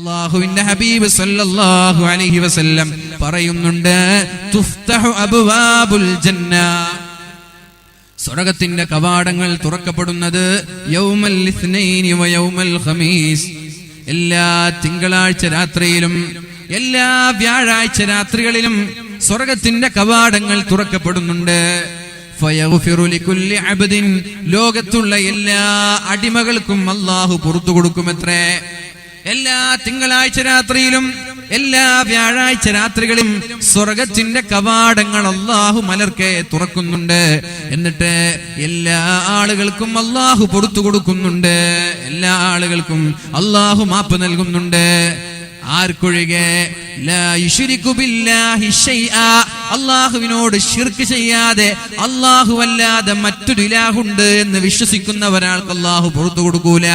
അല്ലാഹുവിന്റെ ഹബീബ് സല്ലല്ലാഹു അലൈഹി വസല്ലം പറയുന്നുണ്ട്, തുഫ്തഹു അബ്വാബുൽ ജന്ന, സ്വർഗ്ഗത്തിന്റെ കവാടങ്ങൾ തുറക്കപ്പെടുന്നത് യൗമൽ ഇസ്നൈനി വ യൗമൽ ഖമീസ്, എല്ലാ തിങ്കളാഴ്ച രാത്രിയിലും എല്ലാ വ്യാഴാഴ്ച രാത്രികളിലും സ്വർഗ്ഗത്തിന്റെ കവാടങ്ങൾ തുറക്കപ്പെടുന്നുണ്ട്. ഫയഗ്ഫിറു ലികുല്ലി അബ്ദിൻ, ലോകത്തുള്ള എല്ലാ അടിമകൾക്കും അല്ലാഹു പുറത്തു കൊടുക്കുമത്രേ. എല്ലാ തിങ്കളാഴ്ച രാത്രിയിലും എല്ലാ വ്യാഴാഴ്ച രാത്രികളിലും സ്വർഗത്തിന്റെ കവാടങ്ങൾ അല്ലാഹു മലർക്കെ തുറക്കുന്നുണ്ട്. എന്നിട്ട് എല്ലാ ആളുകൾക്കും അല്ലാഹു പുറത്തു കൊടുക്കുന്നുണ്ട്. എല്ലാ ആളുകൾക്കും അല്ലാഹു മാപ്പ് നൽകുന്നുണ്ട്. ആർക്കൊഴികെ? ലാ യുശ്രികു ബില്ലാഹി ശൈആ, അല്ലാഹുവിനോട് ശിർക്ക് ചെയ്യാതെ അല്ലാഹു അല്ലാതെ മറ്റൊരു ഇലാഹുണ്ട് എന്ന് വിശ്വസിക്കുന്ന ഒരാൾക്ക് അല്ലാഹു പുറത്തു കൊടുക്കൂല.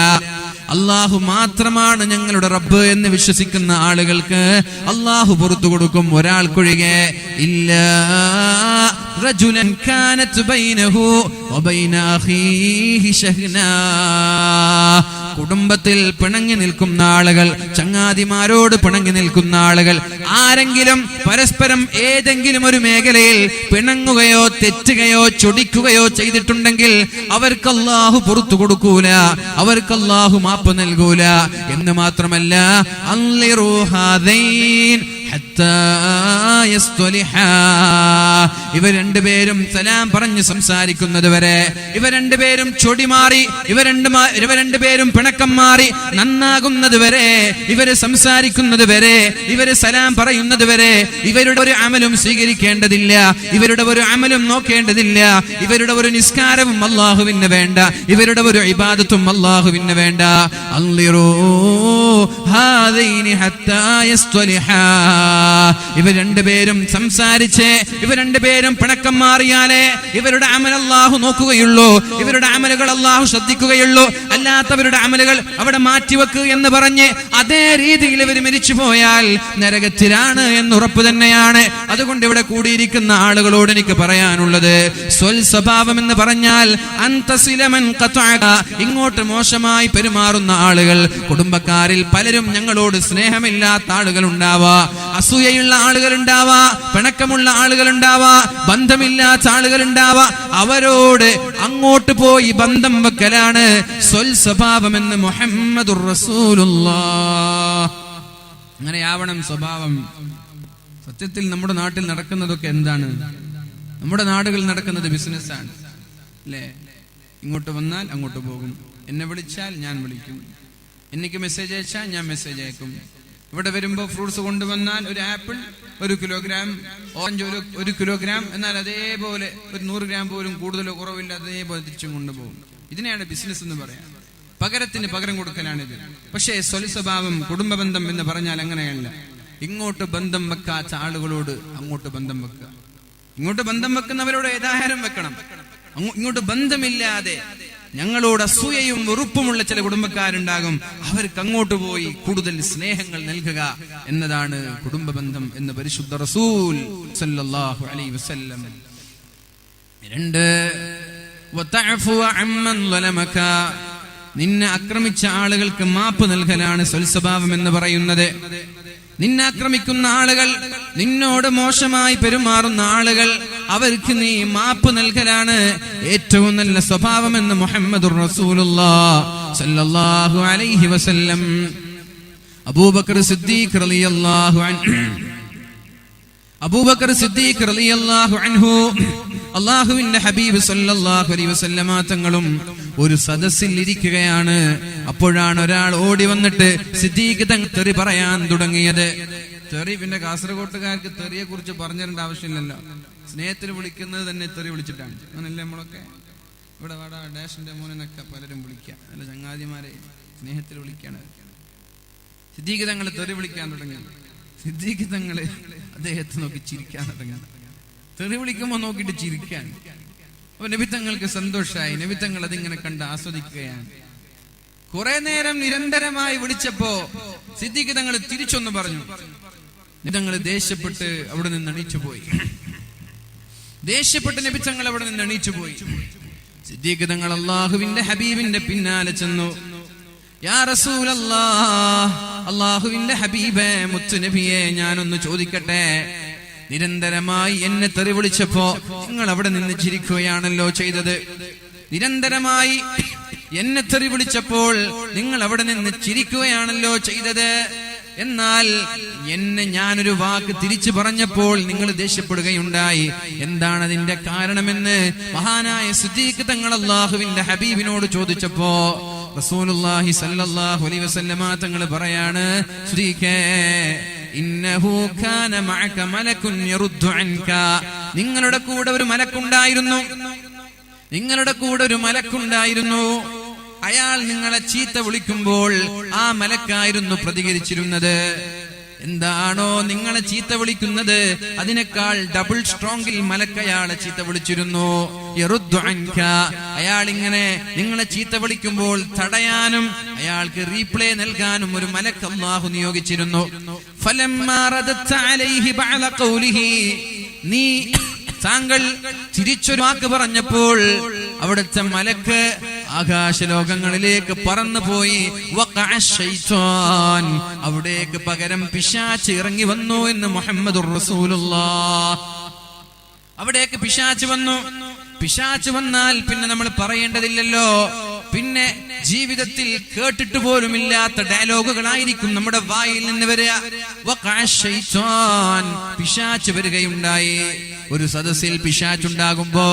അല്ലാഹു മാത്രമാണ് ഞങ്ങളുടെ റബ്ബ് എന്ന് വിശ്വസിക്കുന്ന ആളുകൾക്ക് അല്ലാഹു പുറത്തു കൊടുക്കും. ഒരാൾക്കൊഴികെ. ഇല്ലാ റജുലൻ കാനത് ബൈനഹു വബൈന അഖീഹി ശഹ്നാ, കുടുംബത്തിൽ പിണങ്ങി നിൽക്കുന്ന ആളുകൾ, ചങ്ങാതിമാരോട് പിണങ്ങി നിൽക്കുന്ന ആളുകൾ, ആരെങ്കിലും പരസ്പരം ഏതെങ്കിലും ഒരു മേഖലയിൽ പിണങ്ങുകയോ തെറ്റുകയോ ചൊടിക്കുകയോ ചെയ്തിട്ടുണ്ടെങ്കിൽ അവർക്ക് അല്ലാഹു പുറത്തു കൊടുക്കൂല, അവർക്ക് അല്ലാഹു മാപ്പ് നൽകൂല. എന്ന് മാത്രമല്ല, അൻളിറൂ ഹാദൈൻ ഹത്താ യസ്തലിഹാ, ഇവർ രണ്ടുപേരും സലാം പറഞ്ഞ് സംസാരിക്കുന്നത് വരെ, ഇവർ രണ്ടുപേരും ചൊടി മാറി, ഇവർ രണ്ടുപേരും പിണക്കം മാറി നന്നാകുന്നത് വരെ, ഇവര് സംസാരിക്കുന്നത് വരെ, ഇവര് സലാം പറയുന്നത് വരെ ഇവരുടെ ഒരു അമലും സ്വീകരിക്കേണ്ടതില്ല, ഇവരുടെ ഒരു അമലും നോക്കേണ്ടതില്ല, ഇവരുടെ ഒരു നിസ്കാരവും അല്ലാഹുവിന് വേണ്ട, ഇവരുടെ ഒരു ഇബാദത്തും അല്ലാഹുവിന് വേണ്ട. അൻളിറൂ ഹാദൈനി ഹത്താ യസ്തലിഹാ, ഇവർ രണ്ടുപേരും സംസാരിച്ച് ഇവർ രണ്ടുപേരും പിണക്കം മാറിയാലേ ഇവരുടെ അമൽ അല്ലാഹു നോക്കുകയുള്ളൂ, ഇവരുടെ അമലുകൾ അല്ലാഹു ശ്രദ്ധിക്കുകയുള്ളൂ. അല്ലാത്തവരുടെ അമലുകൾ അവിടെ മാറ്റിവെക്കുക എന്ന് പറഞ്ഞ് അതേ രീതിയിൽ ഇവർ മരിച്ചു പോയാൽ നരകത്തിലാണ് എന്ന് ഉറപ്പ് തന്നെയാണ്. അതുകൊണ്ട് ഇവിടെ കൂടിയിരിക്കുന്ന ആളുകളോട് എനിക്ക് പറയാനുള്ളത്, സ്വൽ സ്വഭാവം എന്ന് പറഞ്ഞാൽ അന്തസിലമൻ ഖതഅക, ഇങ്ങോട്ട് മോശമായി പെരുമാറുന്ന ആളുകൾ. കുടുംബക്കാരിൽ പലരും ഞങ്ങളോട് സ്നേഹമില്ലാത്ത ആളുകൾ ഉണ്ടാവാ, അസൂയയുള്ള ആളുകൾ ഉണ്ടാവാ, പിണക്കമുള്ള ആളുകൾ ഉണ്ടാവാ, ബന്ധമില്ലാത്ത ആളുകൾ ഉണ്ടാവാ. അവരോട് അങ്ങോട്ട് പോയി ബന്ധം വെക്കലാണ് സ്വൽ സ്വഭാവമെന്ന് മുഹമ്മദുർ റസൂലുള്ളാഹ്. അങ്ങനെയാവണം സ്വഭാവം. സത്യത്തിൽ നമ്മുടെ നാട്ടിൽ നടക്കുന്നതൊക്കെ എന്താണ്? നമ്മുടെ നാടുകളിൽ നടക്കുന്നത് ബിസിനസ്സാണ് അല്ലേ? ഇങ്ങോട്ട് വന്നാൽ അങ്ങോട്ട് പോകും, എന്നെ വിളിച്ചാൽ ഞാൻ വിളിക്കും, എനിക്ക് മെസ്സേജ് അയച്ചാൽ ഞാൻ മെസ്സേജ് അയക്കും. ഇവിടെ വരുമ്പോൾ ഫ്രൂട്ട്സ് കൊണ്ടുവന്നാൽ ഒരു ആപ്പിൾ 1 കിലോഗ്രാം, ഓറഞ്ച് 1 കിലോഗ്രാം, എന്നാൽ അതേപോലെ ഒരു 100 ഗ്രാം പോലും കൂടുതലോ കുറവില്ല അതേപോലെ തിരിച്ചും കൊണ്ടുപോകും. ഇതിനെയാണ് ബിസിനസ് എന്ന് പറയാം. പകരത്തിന് പകരം കൊടുക്കലാണിത്. പക്ഷേ സ്വൽസ്വഭാവം, കുടുംബ ബന്ധം എന്ന് പറഞ്ഞാൽ അങ്ങനെയല്ല. ഇങ്ങോട്ട് ബന്ധം വെക്കാത്ത ആളുകളോട് അങ്ങോട്ട് ബന്ധം വെക്കുക, ഇങ്ങോട്ട് ബന്ധം വെക്കുന്നവരോട് ഏതാഹാരം വെക്കണം. ഇങ്ങോട്ട് ബന്ധമില്ലാതെ ഞങ്ങളോട് അസൂയയും വെറുപ്പുമുള്ള ചില കുടുംബക്കാരുണ്ടാകും, അവർക്ക് അങ്ങോട്ട് പോയി കൂടുതൽ സ്നേഹങ്ങൾ നൽകുക എന്നതാണ് കുടുംബ ബന്ധം എന്ന് പരിശുദ്ധ റസൂൽ സല്ലല്ലാഹു അലൈഹി വസല്ലം. 2, വതഅഫു അമ്മൻ ളലമക, നിന്നെ ആക്രമിച്ച ആളുകൾക്ക് മാപ്പ് നൽകലാണ് സ്വൽസ്വഭാവം എന്ന് പറയുന്നത്. നിന്നെ ആക്രമിക്കുന്ന ആളുകൾ, നിന്നോട് മോശമായി പെരുമാറുന്ന ആളുകൾ, അവർക്ക് നീ മാപ്പ് നൽകലാണ് ഏറ്റവും നല്ല സ്വഭാവമെന്ന് മുഹമ്മദുർ റസൂലുള്ളാഹി സ്വല്ലല്ലാഹു അലൈഹി വസല്ലം. അബൂബക്കർ സിദ്ദീഖ് റളിയല്ലാഹു അൻഹു അല്ലാഹുവിന്റെ ഹബീബ് സല്ലല്ലാഹു അലൈഹി വസല്ലമ തങ്ങളും ഒരു സദസ്സിൽ ഇരിക്കുകയാണ്. അപ്പോഴാണ് ഒരാൾ ഓടി വന്നിട്ട് സിദ്ദീഖ് തങ്ങൾ തെറി പറയാൻ തുടങ്ങിയത്. തെറി പിന്നെ കാസർഗോട്ടുകാർക്ക് തെറിയെ കുറിച്ച് പറഞ്ഞിരേണ്ട ആവശ്യമില്ലല്ലോ, സ്നേഹത്തിൽ വിളിക്കുന്നത് തന്നെ തെറി വിളിച്ചിട്ടാണ്. അങ്ങനല്ലേ നമ്മളൊക്കെ ഇവിടെ വാടാ ഡാഷിന്റെ മോനെന്നൊക്കെ പലരും വിളിക്കുക, അല്ല ചങ്ങാതിമാരെ സ്നേഹത്തിൽ വിളിക്കാണ്. സിദ്ദീഖ് തങ്ങൾ തെറി വിളിക്കാൻ തുടങ്ങി. സിദ്ദീഖ് തങ്ങള് അദ്ദേഹത്തെ നോക്കി ചിരിക്കാൻ തുടങ്ങി. തെറി വിളിക്കുമ്പോ നോക്കിയിട്ട് ചിരിക്കാൻ. അപ്പൊ നബി തങ്ങൾക്ക് സന്തോഷമായി. നബി തങ്ങൾ അതിങ്ങനെ കണ്ട് ആസ്വദിക്കുകയാണ്. കുറെ നേരം നിരന്തരമായി വിളിച്ചപ്പോ സിദ്ദീഖ് തങ്ങൾ തിരിച്ചൊന്ന് പറഞ്ഞു. നബി തങ്ങൾ ദേഷ്യപ്പെട്ട് അവിടെ നിന്ന് എണീച്ചുപോയി. ദേഷ്യപ്പെട്ട് നബി തങ്ങൾ അവിടെ നിന്ന് എണീച്ചുപോയി. സിദ്ദീഖ് തങ്ങൾ അല്ലാഹുവിന്റെ ഹബീബിന്റെ പിന്നാലെ ചെന്നു. യാ റസൂലല്ലാഹ്, അല്ലാഹുവിന്റെ ഹബീബേ മുത്തുനബിയെ, ഞാനൊന്ന് ചോദിക്കട്ടെ, നിരന്തരമായി എന്നെ തെറി വിളിച്ചപ്പോ നിങ്ങൾ അവിടെ നിന്ന് ചിരിക്കുകയാണല്ലോ ചെയ്തത്. നിരന്തരമായി എന്നെ തെറി വിളിച്ചപ്പോൾ നിങ്ങൾ അവിടെ നിന്ന് ചിരിക്കുകയാണല്ലോ ചെയ്തത്. എന്നാൽ ഞാനൊരു വാക്ക് തിരിച്ചു പറഞ്ഞപ്പോൾ നിങ്ങൾ ദേഷ്യപ്പെടുകയുണ്ടായി. എന്താണ് അതിന്റെ കാരണമെന്ന് മഹാനായ സിദ്ദീഖ് തങ്ങൾ അല്ലാഹുവിന്റെ ഹബീബിനോട് ചോദിച്ചപ്പോ റസൂലുള്ളാഹി സ്വല്ലല്ലാഹു അലൈഹി വസല്ലമ തങ്ങൾ പറയാണ്, സിദ്ദീഖേ, ഇന്നഹു കാന മഅക മലകുൻ യറുദ്ദു അൻക, നിങ്ങളുടെ കൂടെ ഒരു മലക്കുണ്ടായിരുന്നു. നിങ്ങളുടെ കൂടെ ഒരു മലക്കുണ്ടായിരുന്നു. അയാൾ നിങ്ങളെ ചീത്ത വിളിക്കുമ്പോൾ ആ മലക്കായിരുന്നു പ്രതികരിച്ചിരുന്നത്. എന്താണോ നിങ്ങളെ ചീത്ത വിളിക്കുന്നത് അതിനേക്കാൾ ഡബിൾ സ്ട്രോങ്ങിൽ മലക്കയാളെ ചീത്ത വിളിച്ചിരുന്നു. യറുദ്ദു അൻക, അയാൾ ഇങ്ങനെ നിങ്ങളെ ചീത്ത വിളിക്കുമ്പോൾ തടയാനും അയാൾക്ക് റീപ്ലേ നൽകാനും ഒരു മലക്ക് അല്ലാഹു നിയോഗിച്ചിരുന്നു. ഫലമ്മാ റദത്ത അലൈഹി ബഅല ഖൗലിഹി, നീ താങ്കൾ തിരിച്ചൊരു വാക്ക് പറഞ്ഞപ്പോൾ അവിടുത്തെ മലക്ക് ആകാശലോകങ്ങളിലേക്ക് പറന്നുപോയി. അവിടേക്ക് പകരം പിശാച് ഇറങ്ങി വന്നു എന്ന് മുഹമ്മദുർ റസൂലുള്ളാഹ്. അവിടേക്ക് പിശാച് വന്നു. പിശാച് വന്നാൽ പിന്നെ നമ്മൾ പറയേണ്ടതില്ലല്ലോ. പിന്നെ ജീവിതത്തിൽ കേട്ടിട്ട് പോലുമില്ലാത്ത ഡയലോഗുകളായിരിക്കും നമ്മുടെ വായിൽ നിന്ന് വരിക. പിശാച് വരികയുണ്ടായി. ഒരു സദസ്സിൽ പിശാചുണ്ടാകുമ്പോ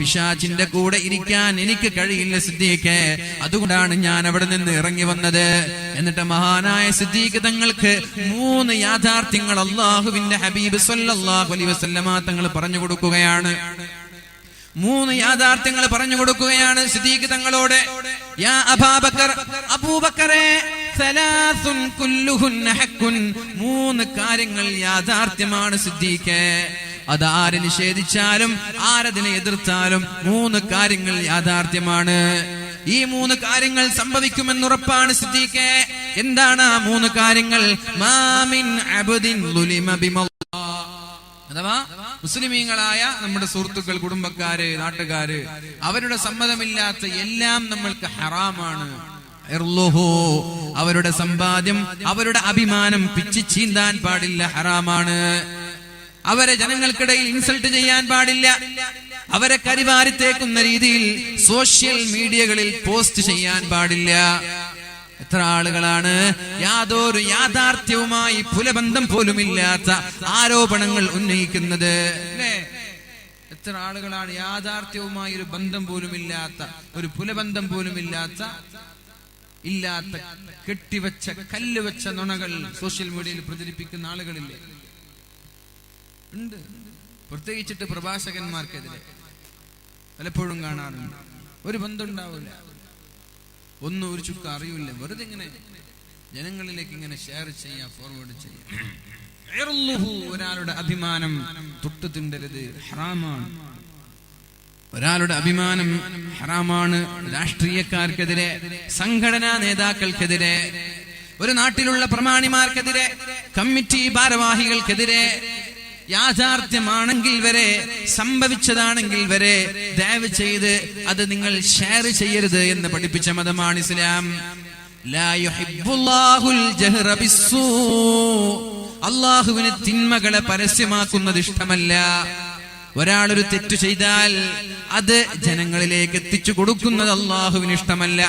പിശാചിന്റെ കൂടെ ഇരിക്കാൻ എനിക്ക് കഴിയില്ല സിദ്ദീഖേ, അതുകൊണ്ടാണ് ഞാൻ അവിടെ നിന്ന് ഇറങ്ങി വന്നത്. എന്നിട്ട് മഹാനായ സിദ്ദീഖ് തങ്ങൾക്ക് 3 യാഥാർത്ഥ്യങ്ങൾ അല്ലാഹുവിന്റെ ഹബീബ് സ്വല്ലല്ലാഹു അലൈഹി വസല്ലമ തങ്ങൾ പറഞ്ഞു കൊടുക്കുകയാണ്. 3 യാഥാർത്ഥ്യങ്ങൾ പറഞ്ഞു കൊടുക്കുകയാണ് സിദ്ദീഖ് തങ്ങളോട്. യാ അബൂബക്കർ, അബൂബക്കറേ, സലാസുൻ കുല്ലുഹുന്ന ഹഖ്കുൻ, 3 കാര്യങ്ങൾ യാഥാർത്ഥ്യമാണ് സിദ്ദീഖേ. അതാര് നിഷേധിച്ചാലും ആരതിനെ എതിർത്താലും 3 കാര്യങ്ങൾ യാഥാർത്ഥ്യമാണ്. ഈ 3 കാര്യങ്ങൾ സംഭവിക്കുമെന്നുറപ്പാണ് സിദ്ദീഖേ. എന്താണ് ആ 3 കാര്യങ്ങൾ? മാമിൻ അബ്ദിൻ ളുലിമ ബിമല്ലാഹ്, അഥവാ മുസ്ലിമീങ്ങളായ നമ്മുടെ സുഹൃത്തുക്കൾ, കുടുംബക്കാര്, നാട്ടുകാര്, അവരുടെ സമ്മതമില്ലാത്ത എല്ലാം നമ്മൾക്ക് ഹറാമാണ്. അവരുടെ സമ്പാദ്യം, അവരുടെ അഭിമാനം പിച്ചു ചീന്താൻ പാടില്ല, ഹറാമാണ്. അവരെ ജനങ്ങൾക്കിടയിൽ ഇൻസൾട്ട് ചെയ്യാൻ പാടില്ല. അവരെ കരിവാരിത്തേക്കുന്ന രീതിയിൽ സോഷ്യൽ മീഡിയകളിൽ പോസ്റ്റ് ചെയ്യാൻ പാടില്ല. എത്ര ആളുകളാണ് യാതൊരു യാഥാർത്ഥ്യവുമായി പുലബന്ധം പോലുമില്ലാത്ത ആരോപണങ്ങൾ ഉന്നയിക്കുന്നത്, അല്ലേ? എത്ര ആളുകളാണ് യാഥാർത്ഥ്യവുമായി ഒരു ബന്ധം പോലുമില്ലാത്ത, ഒരു പുലബന്ധം പോലുമില്ലാത്ത കെട്ടിവെച്ച കല്ലുവെച്ച നുണകൾ സോഷ്യൽ മീഡിയയിൽ പ്രചരിപ്പിക്കുന്ന ആളുകളില്ലേ? ഉണ്ട്. പ്രത്യേകിച്ചിട്ട് പ്രഭാഷകന്മാർക്കെതിരെ പലപ്പോഴും കാണാറുണ്ട്. ഒരു ബന്ധം ഉണ്ടാവില്ല, ഒന്നും ഒരു ചുക്ക അറിയില്ല, വെറുതെ ഇങ്ങനെ ജനങ്ങളിലേക്ക് ഇങ്ങനെ ഷെയർ ചെയ്യാം, ഫോർവേഡ് ചെയ്യാം. ഒരാളുടെ അഭിമാനം തൊട്ടു തിണ്ടരുത്, ഹറാമാണ്. ഒരാളുടെ അഭിമാനം ഹറാമാണ്. രാഷ്ട്രീയക്കാർക്കെതിരെ, സംഘടനാ നേതാക്കൾക്കെതിരെ, ഒരു നാട്ടിലുള്ള പ്രമാണിമാർക്കെതിരെ, കമ്മിറ്റി ഭാരവാഹികൾക്കെതിരെ, യാഥാർത്ഥ്യമാണെങ്കിൽ വരെ, സംഭവിച്ചതാണെങ്കിൽ വരെ ദയവ് ചെയ്ത് അത് നിങ്ങൾ ഷെയർ ചെയ്യരുത് എന്ന് പഠിപ്പിച്ച മതമാണ് ഇസ്ലാം. ലാ യുഹിബ്ബുല്ലാഹുൽ ജഹ്റ ബിസ്സൂ, അല്ലാഹുവിന് തിന്മകളെ പരസ്യമാക്കുന്നത് ഇഷ്ടമല്ല. ഒരാളൊരു തെറ്റു ചെയ്താൽ അത് ജനങ്ങളിലേക്ക് എത്തിച്ചു കൊടുക്കുന്നത് അല്ലാഹുവിന് ഇഷ്ടമല്ല.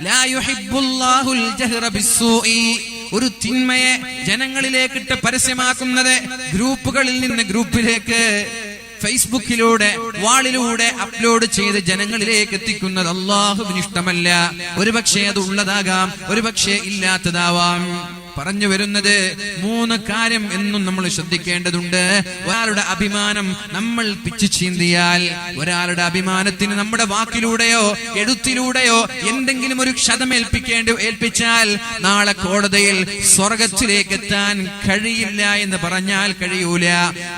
ലാ യുഹിബ്ബുല്ലാഹുൽ ജഹ്റ ബിസ്സൂഇ, ഒരു തിന്മയെ ജനങ്ങളിലേക്കിട്ട് പരസ്യമാക്കുന്നത്, ഗ്രൂപ്പുകളിൽ നിന്ന് ഗ്രൂപ്പിലേക്ക്, ഫേസ്ബുക്കിലൂടെ, വാളിലൂടെ അപ്ലോഡ് ചെയ്ത് ജനങ്ങളിലേക്ക് എത്തിക്കുന്നത് അല്ലാഹുവിന് ഇഷ്ടമല്ല. ഒരുപക്ഷെ അത് ഉള്ളതാകാം, ഒരുപക്ഷെ ഇല്ലാത്തതാവാം. പറഞ്ഞു വരുന്നത് 3 കാര്യം എന്നും നമ്മൾ ശ്രദ്ധിക്കേണ്ടതുണ്ട്. ഒരാളുടെ അഭിമാനം നമ്മൾ പിച്ചു ചീന്തിയാൽ, ഒരാളുടെ അഭിമാനത്തിന് നമ്മുടെ വാക്കിലൂടെയോ എഴുത്തിലൂടെയോ എന്തെങ്കിലും ഒരു ഏൽപ്പിച്ചാൽ നാളെ കോടതിയിൽ സ്വർഗത്തിലേക്ക് എത്താൻ കഴിയില്ല എന്ന് പറഞ്ഞാൽ കഴിയൂല.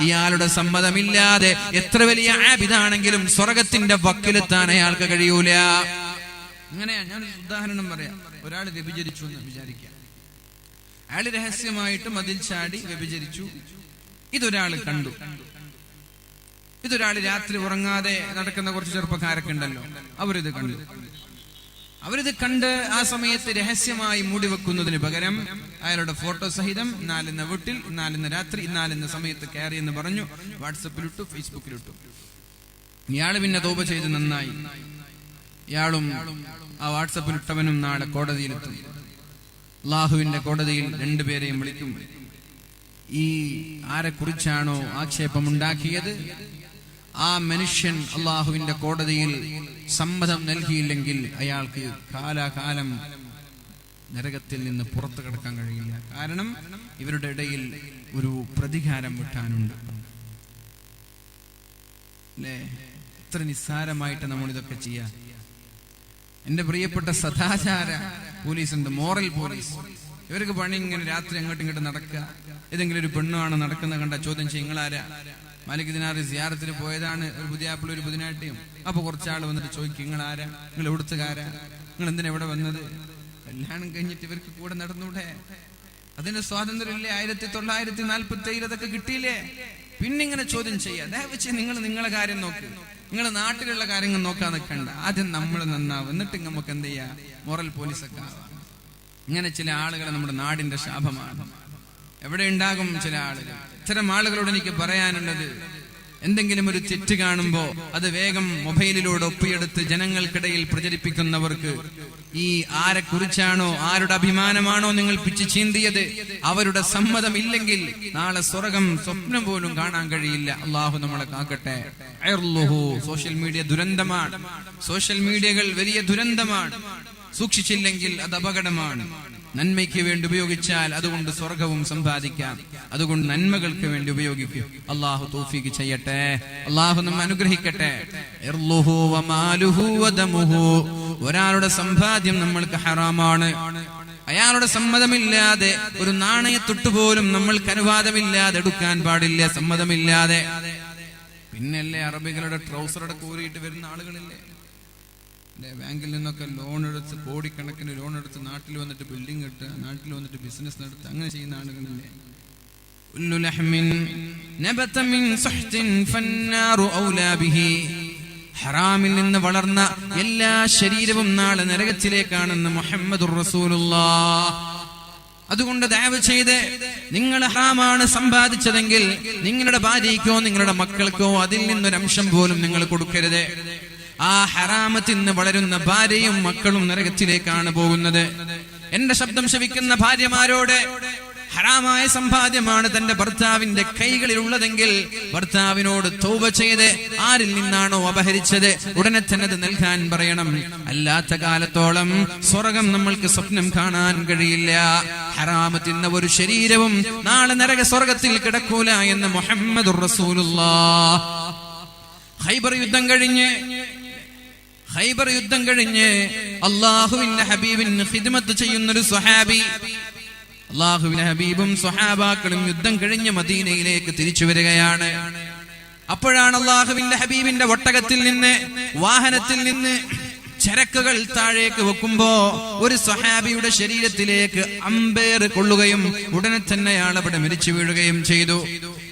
ഇയാളുടെ സമ്മതമില്ലാതെ എത്ര വലിയ ആബിദാണെങ്കിലും സ്വർഗത്തിന്റെ വക്കിലെത്താൻ അയാൾക്ക് കഴിയൂല. അങ്ങനെയാ. ഞാൻ ഉദാഹരണം പറയാം. ഒരാൾ വ്യഭിചരിച്ചു എന്ന് വിചാരിക്കാം. അയാൾ രഹസ്യമായിട്ട് മതിൽ ചാടി വ്യഭിചരിച്ചു. ഇതൊരാൾ കണ്ടു. ഇതൊരാൾ രാത്രി ഉറങ്ങാതെ നടക്കുന്ന കുറച്ച് ചെറുപ്പക്കാരൊക്കെ ഉണ്ടല്ലോ, അവരിത് കണ്ട് ആ സമയത്ത് രഹസ്യമായി മൂടിവെക്കുന്നതിന് പകരം അയാളുടെ ഫോട്ടോ സഹിതം ഇന്നാലിന്ന വീട്ടിൽ, ഇന്നാലിന്ന രാത്രി, ഇന്നാലിന്ന സമയത്ത് കയറി എന്ന് പറഞ്ഞു വാട്സപ്പിലിട്ടു, ഫേസ്ബുക്കിലിട്ടു. ഇയാള് പിന്നെ തൗബ ചെയ്ത് നന്നായി. ഇയാളും ആ വാട്സപ്പിലിട്ടവനും നാളെ കോടതിയിലെത്തും. അല്ലാഹുവിന്റെ കോടതിയിൽ രണ്ടുപേരെയും വിളിക്കും. ഈ ആരെക്കുറിച്ചാണോ ആക്ഷേപമുണ്ടാക്കിയത് ആ മനുഷ്യൻ അള്ളാഹുവിന്റെ കോടതിയിൽ സമ്മതം നൽകിയില്ലെങ്കിൽ അയാൾക്ക് കാലാകാലം നരകത്തിൽ നിന്ന് പുറത്തു കടക്കാൻ കഴിയില്ല. കാരണം ഇവരുടെ ഇടയിൽ ഒരു പ്രതികാരം വെട്ടാനുണ്ട്. അല്ലേ? എത്ര നിസ്സാരമായിട്ട് നമ്മൾ ഇതൊക്കെ ചെയ്യാം. എന്റെ പ്രിയപ്പെട്ട സദാചാര പോലീസ് ഉണ്ട്, മോറൽ പോലീസ്. ഇവർക്ക് പണി ഇങ്ങനെ രാത്രി അങ്ങോട്ടും ഇങ്ങോട്ട് നടക്കുക. ഏതെങ്കിലും ഒരു പെണ്ണാണ് നടക്കുന്നത് കണ്ട ചോദ്യം ചെയ്യും, നിങ്ങളാരാ? മാലിക് ദിനാറ് സിയാറത്തിന് പോയതാണ്, ഒരു പുതിയാപ്പിള ഒരു പുതിനാട്ടിയും. അപ്പൊ കുറച്ചാൾ വന്നിട്ട് ചോദിക്കും, നിങ്ങളാരാ? നിങ്ങൾ എവിടുത്തുകാരാ? നിങ്ങൾ എന്തിനാ ഇവിടെ വന്നത്? കല്യാണം കഴിഞ്ഞിട്ട് ഇവർക്ക് കൂടെ നടന്നൂടെ? അതിന്റെ സ്വാതന്ത്ര്യം ഇല്ലേ? 1947 അതൊക്കെ കിട്ടിയില്ലേ? പിന്നിങ്ങനെ ചോദ്യം ചെയ്യാ. ദയവച്ച് നിങ്ങൾ നിങ്ങളെ കാര്യം നോക്ക്, നിങ്ങൾ നാട്ടിലുള്ള കാര്യങ്ങൾ നോക്കാൻ നിൽക്കണ്ട. ആദ്യം നമ്മൾ നന്നാവും, എന്നിട്ട് നമുക്ക് എന്ത് ചെയ്യാ? മോറൽ പോലീസൊക്കെ ആവാം. ഇങ്ങനെ ചില ആളുകൾ നമ്മുടെ നാടിന്റെ ശാപമാണ്. എവിടെ ഉണ്ടാകും ചില ആളുകൾ. ഇത്തരം ആളുകളോട് എനിക്ക് പറയാനുള്ളത്, എന്തെങ്കിലും ഒരു തെറ്റ് കാണുമ്പോ അത് വേഗം മൊബൈലിലൂടെ ഒപ്പിയെടുത്ത് ജനങ്ങൾക്കിടയിൽ പ്രചരിപ്പിക്കുന്നവർക്ക് ഈ ആരെക്കുറിച്ചാണോ ആരുടെ അഭിമാനമാണോ നിങ്ങൾ പിച്ചു ചീന്തിയത് അവരുടെ സമ്മതം ഇല്ലെങ്കിൽ നാളെ സ്വർഗം സ്വപ്നം പോലും കാണാൻ കഴിയില്ല. അള്ളാഹു നമ്മളെ കാക്കട്ടെ. സോഷ്യൽ മീഡിയ ദുരന്തമാണ്. സോഷ്യൽ മീഡിയകൾ വലിയ ദുരന്തമാണ്. സൂക്ഷിച്ചില്ലെങ്കിൽ അത് അപകടമാണ്. നന്മയ്ക്ക് വേണ്ടി ഉപയോഗിച്ചാൽ അതുകൊണ്ട് സ്വർഗവും സമ്പാദിക്കാം. അതുകൊണ്ട് നന്മകൾക്ക് വേണ്ടി ഉപയോഗിക്കും. അള്ളാഹു തൗഫീഖ് ചെയ്യട്ടെ. അള്ളാഹു നമ്മെ അനുഗ്രഹിക്കട്ടെ. ഒരാളുടെ സമ്പാദ്യം നമ്മൾക്ക് ഹറാമാണ്. അയാളുടെ സമ്മതമില്ലാതെ ഒരു നാണയത്തൊട്ടുപോലും നമ്മൾക്ക് അനുവാദമില്ലാതെ എടുക്കാൻ പാടില്ല, സമ്മതമില്ലാതെ. പിന്നല്ലേ അറബികളുടെ ട്രൗസറുടെ കൂറിയിട്ട് വരുന്ന ആളുകളില്ലേ? ബാങ്കിൽ നിന്നൊക്കെ ലോൺ എടുത്ത് കോടിക്കണക്കിന് ലോൺ എടുത്ത് നാട്ടിൽ വന്നിട്ട് ബിൽഡിംഗ് ഇട്ട്, നാട്ടിൽ വന്നിട്ട് ബിസിനസ് നടത്തുക, അങ്ങനെ ചെയ്യുന്ന ആളുകളില്ലേ? ഹറാമിൽ നിന്ന് വളർന്ന എല്ലാ ശരീരവും നാളെ നരകത്തിലേക്കാണെന്ന് മുഹമ്മദുർ റസൂലുള്ളാഹ്. അതുകൊണ്ട് ദയവ് ചെയ്ത് നിങ്ങൾ ഹറാമാണ് സമ്പാദിച്ചതെങ്കിൽ നിങ്ങളുടെ ഭാര്യയ്ക്കോ നിങ്ങളുടെ മക്കൾക്കോ അതിൽ നിന്നൊരംശം പോലും നിങ്ങൾ കൊടുക്കരുത്. ആ ഹറാമത്തിൽ നിന്ന് വളരുന്ന ഭാര്യയും മക്കളും നരകത്തിലേക്കാണ് പോകുന്നത്. എന്റെ ശബ്ദം ശ്രവിക്കുന്ന ഭാര്യമാരോട്, ഹറാമായ സമ്പാദ്യമാണ് തന്റെ ഭർത്താവിന്റെ കൈകളിൽ ഉള്ളതെങ്കിൽ ഭർത്താവിനോട് തൗബ ചെയ്ത് ആരിൽ നിന്നാണോ അപഹരിച്ചത് ഉടനെ തന്നെ അത് നൽകാൻ പറയണം. അല്ലാത്ത കാലത്തോളം സ്വർഗം നമ്മൾക്ക് സ്വപ്നം കാണാൻ കഴിയില്ല. ഹറാമ് തിന്ന ഒരു ശരീരവും നാളെ നരക സ്വർഗത്തിൽ കിടക്കൂല എന്ന് മുഹമ്മദുർ റസൂലുള്ളാഹ്. ഖൈബർ യുദ്ധം കഴിഞ്ഞ് അല്ലാഹുവിന്റെ ഹബീബിന് ഖിദ്മത്ത് ചെയ്യുന്നൊരു സ്വഹാബി, അല്ലാഹുവിന്റെ ഹബീബും സ്വഹാബാക്കളും യുദ്ധം കഴിഞ്ഞ് മദീനയിലേക്ക് തിരിച്ചു വരികയാണ്. അപ്പോഴാണ് അല്ലാഹുവിന്റെ ഹബീബിന്റെ ഒട്ടകത്തിൽ നിന്ന്, വാഹനത്തിൽ നിന്ന് ചരക്കുകൾ താഴേക്ക് വെക്കുമ്പോ ഒരു സ്വഹാബിയുടെ ശരീരത്തിലേക്ക് അമ്പേറ് കൊള്ളുകയും ഉടനെ തന്നെ അയാൾ അവിടെ മരിച്ചു വീഴുകയും ചെയ്തു.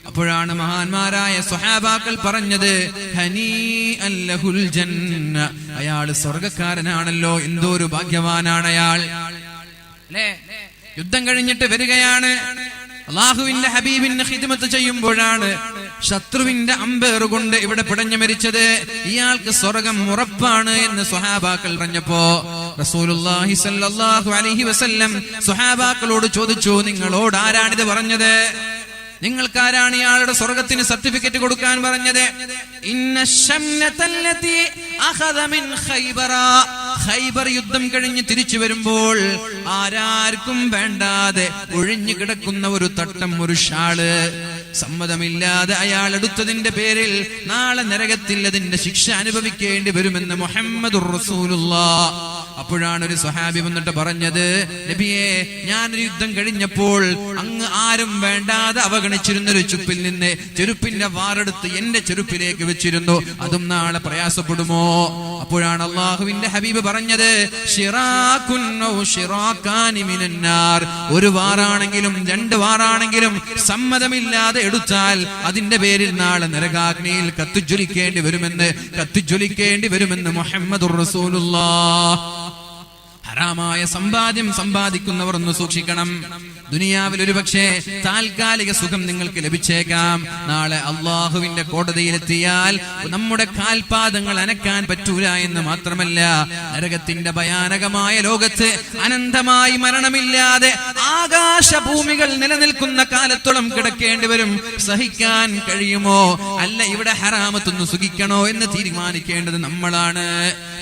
അപ്പോഴാണ് മഹാന്മാരായ സ്വഹാബാക്കൾ പറഞ്ഞത്, ഹനീഅൻ ലഹുൽ ജന്ന, അയാൾ സ്വർഗ്ഗക്കാരനാണല്ലോ, എന്തോ ഒരു ഭാഗ്യവാനാണ് അയാൾ. അല്ലേ? യുദ്ധം കഴിഞ്ഞിട്ട് വരികയാണ്. അല്ലാഹുവിന്റെ ഹബീബിന് ഖിദ്മത്ത് ചെയ്യുമ്പോഴാണ് ശത്രുവിന്റെ അമ്പേറ് കൊണ്ട് ഇവിടെ പിടഞ്ഞു മരിച്ചത്. ഇയാൾക്ക് സ്വർഗം ഉറപ്പാണ് എന്ന് സ്വഹാബാക്കൾ പറഞ്ഞപ്പോ റസൂലുള്ളാഹി സ്വല്ലല്ലാഹു അലൈഹി വസല്ലം സ്വഹാബാക്കളോട് ചോദിച്ചു, നിങ്ങളോട് ആരാണിത് പറഞ്ഞത്? നിങ്ങൾക്കാരാണ് ഇയാളുടെ സ്വർഗത്തിന് സർട്ടിഫിക്കറ്റ് കൊടുക്കാൻ പറഞ്ഞത്? ഖൈബർ യുദ്ധം കഴിഞ്ഞ് തിരിച്ചു വരുമ്പോൾ ആരാർക്കും വേണ്ടാതെ ഒഴിഞ്ഞു കിടക്കുന്ന ഒരു തട്ടം, ഒരു ഷാള് സമ്മതമില്ലാതെ അയാൾ എടുത്തതിന്റെ പേരിൽ നാളെ നരകത്തിൽ അതിന്റെ ശിക്ഷ അനുഭവിക്കേണ്ടി വരുമെന്ന് മുഹമ്മദുർ റസൂലുള്ളാഹ്. അപ്പോഴാണ് ഒരു സ്വഹാബി വന്നിട്ട് പറഞ്ഞത്, നബിയെ, ഞാനൊരു യുദ്ധം കഴിഞ്ഞപ്പോൾ അങ്ങ് ആരും വേണ്ടാതെ അവഗണിച്ചിരുന്നൊരു ചുപ്പിൽ നിന്ന് ചെരുപ്പിന്റെ വാറെടുത്ത് എന്റെ ചെരുപ്പിലേക്ക് വെച്ചിരുന്നു. അതും നാളെ പ്രയാസപ്പെടുമോ? അപ്പോഴാണ് അള്ളാഹുവിന്റെ ഹബീബ് പറഞ്ഞത്, ശിറാകുൻ ഔ ശിറാകാനി മിനന്നാർ, ഒരു വാറാണെങ്കിലും 2 വാറാണെങ്കിലും സമ്മതമില്ലാതെ എടുത്താൽ അതിന്റെ പേരിൽ നാളെ നരകാഗ്നിയിൽ കത്തിജ്വലിക്കേണ്ടി വരുമെന്ന് മുഹമ്മദുർ റസൂലുള്ളാഹ്. ഹറാമായ സമ്പാദ്യം സമ്പാദിക്കുന്നവർ ഒന്ന് സൂക്ഷിക്കണം. ദുനിയാവിൽ ഒരു പക്ഷേ താൽക്കാലിക സുഖം നിങ്ങൾക്ക് ലഭിച്ചേക്കാം. നാളെ അള്ളാഹുവിന്റെ കോടതിയിലെത്തിയാൽ നമ്മുടെ കാൽപാദങ്ങൾ അനക്കാൻ പറ്റൂല എന്ന് മാത്രമല്ല, നരകത്തിന്റെ ഭയാനകമായ ലോകത്ത് അനന്തമായി മരണമില്ലാതെ ആകാശഭൂമികൾ നിലനിൽക്കുന്ന കാലത്തോളം കിടക്കേണ്ടി വരും. സഹിക്കാൻ കഴിയുമോ? അല്ല, ഇവിടെ ഹറാമത്തൊന്ന് സുഖിക്കണോ എന്ന് തീരുമാനിക്കേണ്ടത് നമ്മളാണ്.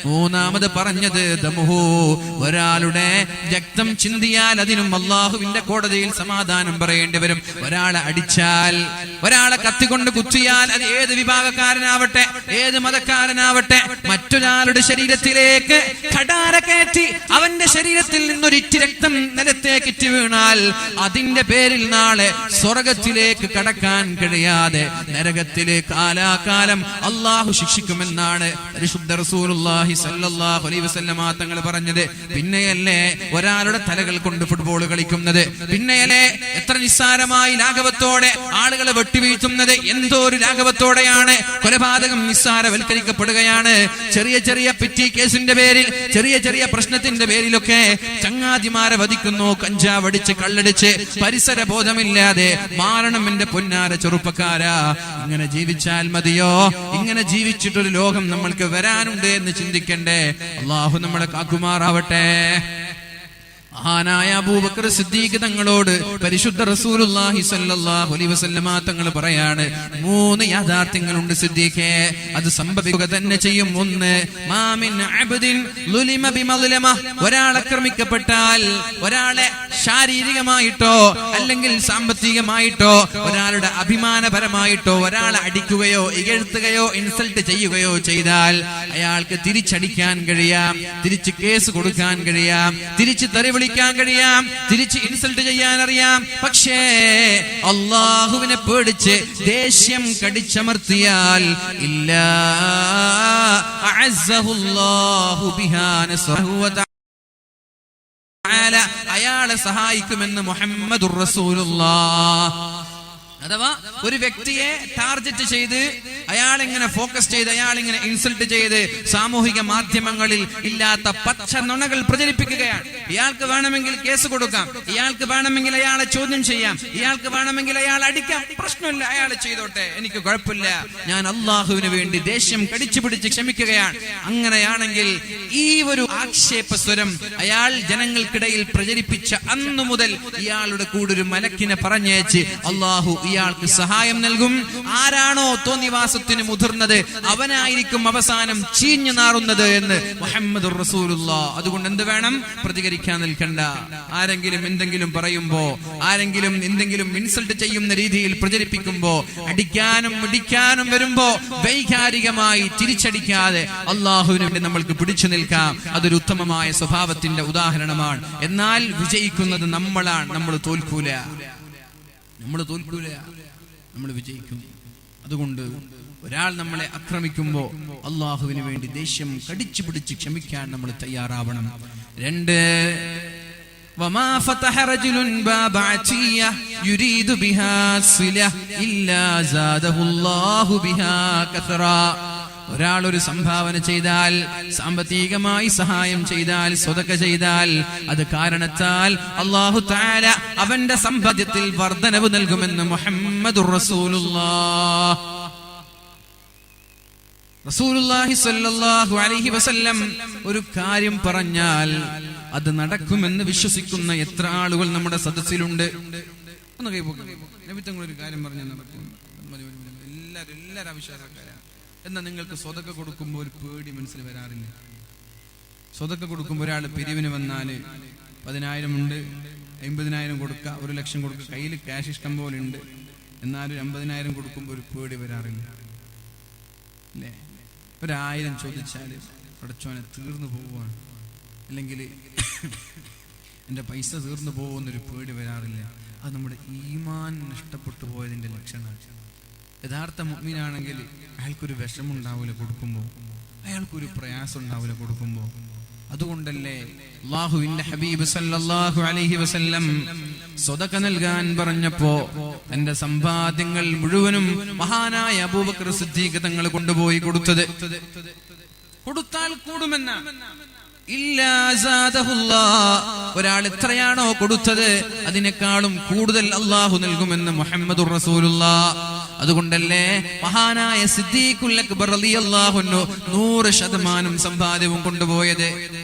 മൂന്നാമത് പറഞ്ഞത് ദമുഹു, ഒരാളുടെ രക്തം ചിന്തിയാൽ അതിനും അള്ളാഹുവിന്റെ കോടതിയിൽ സമാധാനം പറയേണ്ടി വരും. ഒരാളെ അടിച്ചാൽ, ഒരാളെ കത്തിക്കൊണ്ട് കുത്തിയാൽ, അത് ഏത് വിഭാഗക്കാരനാവട്ടെ, ഏത് മതക്കാരനാവട്ടെ, മറ്റൊരാളുടെ ശരീരത്തിലേക്ക് കടാര കയറ്റി അവന്റെ ശരീരത്തിൽ നിന്നൊരിറ്റ് രക്തം നിലത്തേക്കിറ്റ് വീണാൽ അതിന്റെ പേരിൽ നാളെ സ്വർഗത്തിലേക്ക് കടക്കാൻ കഴിയാതെ നരകത്തിലെ കാലാകാലം അള്ളാഹു ശിക്ഷിക്കുമെന്നാണ് പരിശുദ്ധ റസൂലുള്ളാഹി സ്വല്ലല്ലാഹു അലൈഹി വസല്ലമ തങ്ങൾ പറഞ്ഞത്. പിന്നെയല്ലേ ഒരാളുടെ തലകൾ കൊണ്ട് ഫുട്ബോൾ കളിക്കുന്നത്? പിന്നെയല്ലേ എത്ര നിസ്സാരമായി ലാഘവത്തോടെ ആളുകളെ വെട്ടിവീഴ്ത്തുന്നത്? എന്തോ ഒരു ലാഘവത്തോടെയാണ് കൊലപാതകം നിസ്സാരവൽക്കരിക്കപ്പെടുകയാണ്. ചെറിയ ചെറിയ പിറ്റി കേസിന്റെ പേരിൽ, ചെറിയ ചെറിയ പ്രശ്നത്തിന്റെ പേരിലൊക്കെ ചങ്ങാതിമാരെ വധിക്കുന്നു. കഞ്ചാവ് അടിച്ച്, കള്ളടിച്ച്, പരിസര ബോധമില്ലാതെ മാറണം എന്റെ പൊന്നാര ചെറുപ്പക്കാരാ. ഇങ്ങനെ ജീവിച്ചാൽ മതിയോ? ഇങ്ങനെ ജീവിച്ചിട്ടൊരു ലോകം നമ്മൾക്ക് വരാനുണ്ട് എന്ന് ചിന്തിക്കണ്ടേ? അള്ളാഹു നമ്മളെ കാക്കുമാറാവട്ടെ. മഹാനായ അബൂബക്കർ സിദ്ദീഖ് തങ്ങളോട് പരിശുദ്ധ റസൂലുള്ളാഹി സ്വല്ലല്ലാഹു അലൈഹി വസല്ലമ തങ്ങൾ പറയാണ്, 3 യാഥാർത്ഥ്യങ്ങളുണ്ട് സിദ്ദീഖേ, അത് സംഭവിക്കുക തന്നെ ചെയ്യും. 1, മാമിൻ അബ്ദിൻ ളുലിമ ബിമദ്ലമ, ഒരാൾ ആക്രമിക്കപ്പെട്ടാൽ, ഒരാളെ ശാരീരികമായിട്ടോ അല്ലെങ്കിൽ സാമ്പത്തികമായിട്ടോ ഒരാളുടെ അഭിമാനപരമായിട്ടോ ഒരാളെ അടിക്കുകയോ ഇകഴ്ത്തുകയോ ഇൻസൾട്ട് ചെയ്യുകയോ ചെയ്താൽ അയാൾക്ക് തിരിച്ചടിക്കാൻ കഴിയാം, തിരിച്ച് കേസ് കൊടുക്കാൻ കഴിയാം, തിരിച്ച് തെറി വിളിക്കാൻ കഴിയാം, തിരിച്ച് ഇൻസൾട്ട് ചെയ്യാൻ അറിയാം. പക്ഷേ അള്ളാഹുവിനെ പേടിച്ച് ദേഷ്യം കടിച്ചമർത്തിയാൽ ഇല്ലാ അഅസ്സഹുല്ലാഹു ബിഹാ നസ്റഹു വ തആല, അയാളെ സഹായിക്കുമെന്ന് മുഹമ്മദുർ റസൂലുള്ളാഹ്. അഥവാ ഒരു വ്യക്തിയെ ടാർഗറ്റ് ചെയ്ത് അയാളിങ്ങനെ ഫോക്കസ് ചെയ്ത് അയാളിങ്ങനെ ഇൻസൾട്ട് ചെയ്ത് സാമൂഹിക മാധ്യമങ്ങളിൽ ഇല്ലാത്ത പച്ച നുണകൾ പ്രചരിപ്പിക്കുകയാണ്. ഇയാൾക്ക് വേണമെങ്കിൽ കേസ് കൊടുക്കാം, ഇയാൾക്ക് വേണമെങ്കിൽ അയാളെ ചോദ്യം ചെയ്യാം, ഇയാൾക്ക് വേണമെങ്കിൽ അയാൾ അടിക്കാം, പ്രശ്നമില്ല, അയാൾ ചെയ്തോട്ടെ, എനിക്ക് കുഴപ്പമില്ല, ഞാൻ അള്ളാഹുവിന് വേണ്ടി ദേഷ്യം കടിച്ചു പിടിച്ച് ക്ഷമിക്കുകയാണ്. അങ്ങനെയാണെങ്കിൽ ഈ ഒരു ആക്ഷേപ സ്വരം അയാൾ ജനങ്ങൾക്കിടയിൽ പ്രചരിപ്പിച്ച അന്നു മുതൽ ഇയാളുടെ കൂടെ ഒരു മലക്കിനെ പറഞ്ഞയച്ച് അള്ളാഹു ഇയാൾക്ക് സഹായം നൽകും. ആരാണോ തോന്നിവാസത്തിന് മുതിർന്നത് അവനായിരിക്കും അവസാനം ചീഞ്ഞു നാറുന്നത് എന്ന് മുഹമ്മദുർ റസൂലുള്ളാഹ്. അതുകൊണ്ട് എന്ത് വേണം? പ്രതികരിക്കാൻ നിൽക്കണ്ട. ആരെങ്കിലും എന്തെങ്കിലും പറയുമ്പോ, ആരെങ്കിലും എന്തെങ്കിലും ഇൻസൾട്ട് ചെയ്യുന്ന രീതിയിൽ പ്രചരിപ്പിക്കുമ്പോ, അടിക്കാനും ഇടിക്കാനും വരുമ്പോ വൈകാരികമായി തിരിച്ചടിക്കാതെ അള്ളാഹുവിന് വേണ്ടി നമ്മൾക്ക് പിടിച്ചു നിൽക്കാം. അതൊരു ഉത്തമമായ സ്വഭാവത്തിന്റെ ഉദാഹരണമാണ്. എന്നാൽ വിജയിക്കുന്നത് നമ്മളാണ്. നമ്മൾ തോൽക്കൂല, നമ്മൾ വിജയിക്കും. അതുകൊണ്ട് ഒരാൾ നമ്മളെ ആക്രമിക്കുമ്പോ അള്ളാഹുവിന് വേണ്ടി ദേഷ്യം കടിച്ചു പിടിച്ച് ക്ഷമിക്കാൻ നമ്മൾ തയ്യാറാവണം. 2, വമാ ഫതഹ റജുലുൻ ബാബ അതിയ യുരീദു ബിഹാ സില ഇല്ലാ സാദഹുല്ലാഹു ബിഹാ കസറാ. ഒരാൾ ഒരു സംഭാവന ചെയ്താൽ, സാമ്പത്തികമായി സഹായം ചെയ്താൽ, സ്വതക്ക ചെയ്താൽ, അത് കാരണത്താൽ അല്ലാഹു തആല അവന്റെ സമ്പത്തിൽ വർധനവ് നൽകുമെന്ന് മുഹമ്മദുർ റസൂലുള്ളാഹ്. റസൂലുള്ളാഹി സ്വല്ലല്ലാഹു അലൈഹി വസല്ലം ഒരു കാര്യം പറഞ്ഞാൽ അത് നടക്കുമെന്ന് വിശ്വസിക്കുന്ന എത്ര ആളുകൾ നമ്മുടെ സദസ്സിലുണ്ട്? ഒന്ന് കൈപോക്കാം. നബി തങ്ങൾ ഒരു കാര്യം പറഞ്ഞാൽ നടക്കും. എല്ലാവരും അവിശ്വാസക്കാരാണ്. എന്നാൽ നിങ്ങൾക്ക് സ്വതക്ക കൊടുക്കുമ്പോൾ ഒരു പേടി മനസ്സിൽ വരാറില്ല? സ്വതക്ക കൊടുക്കുമ്പോൾ ഒരാൾ പിരിവിന് വന്നാൽ 10,000 ഉണ്ട്, 50,000 കൊടുക്കുക, 1,00,000 കൊടുക്കുക, കയ്യിൽ ക്യാഷ് ഇഷ്ടം പോലെ ഉണ്ട്, എന്നാലും 50,000 കൊടുക്കുമ്പോൾ ഒരു പേടി വരാറില്ല അല്ലേ? 1,000 ചോദിച്ചാൽ പടച്ചോനെ തീർന്നു പോവുകയാണ്, അല്ലെങ്കിൽ എൻ്റെ പൈസ തീർന്നു പോകുമെന്നൊരു പേടി വരാറില്ല. അത് നമ്മുടെ ഈമാൻ നഷ്ടപ്പെട്ടു പോയതിൻ്റെ ലക്ഷണമാണ്. യഥാർത്ഥ മുഅ്മിനാണെങ്കിൽ അയാൾക്കൊരു വിഷമുണ്ടാവില്ല കൊടുക്കുമ്പോൾ, അയാൾക്കൊരു പ്രയാസം ഉണ്ടാവില്ല കൊടുക്കുമ്പോ. അതുകൊണ്ടല്ലേ അല്ലാഹുവിന്റെ ഹബീബ് സല്ലല്ലാഹു അലൈഹി വസല്ലം സ്വതക നൽകാൻ പറഞ്ഞപ്പോ തന്റെ സമ്പാദ്യങ്ങൾ മുഴുവനും മഹാനായ അബൂബക്കർ സിദ്ദീഖ് തങ്ങൾ കൊണ്ടുപോയി കൊടുത്തത്. കൊടുത്താൽ കൂടുമെന്ന ഒരാൾ എത്രയാണോ കൊടുത്തത് അതിനേക്കാളും കൂടുതൽ അള്ളാഹു നൽകുമെന്ന് മുഹമ്മദുർ റസൂലുള്ളാഹ്. അതുകൊണ്ടല്ലേ മഹാനായ സിദ്ദീഖുൽ അക്ബർ റളിയല്ലാഹു അൻഹു 100% സമ്പാദ്യവും കൊണ്ടുപോയത്.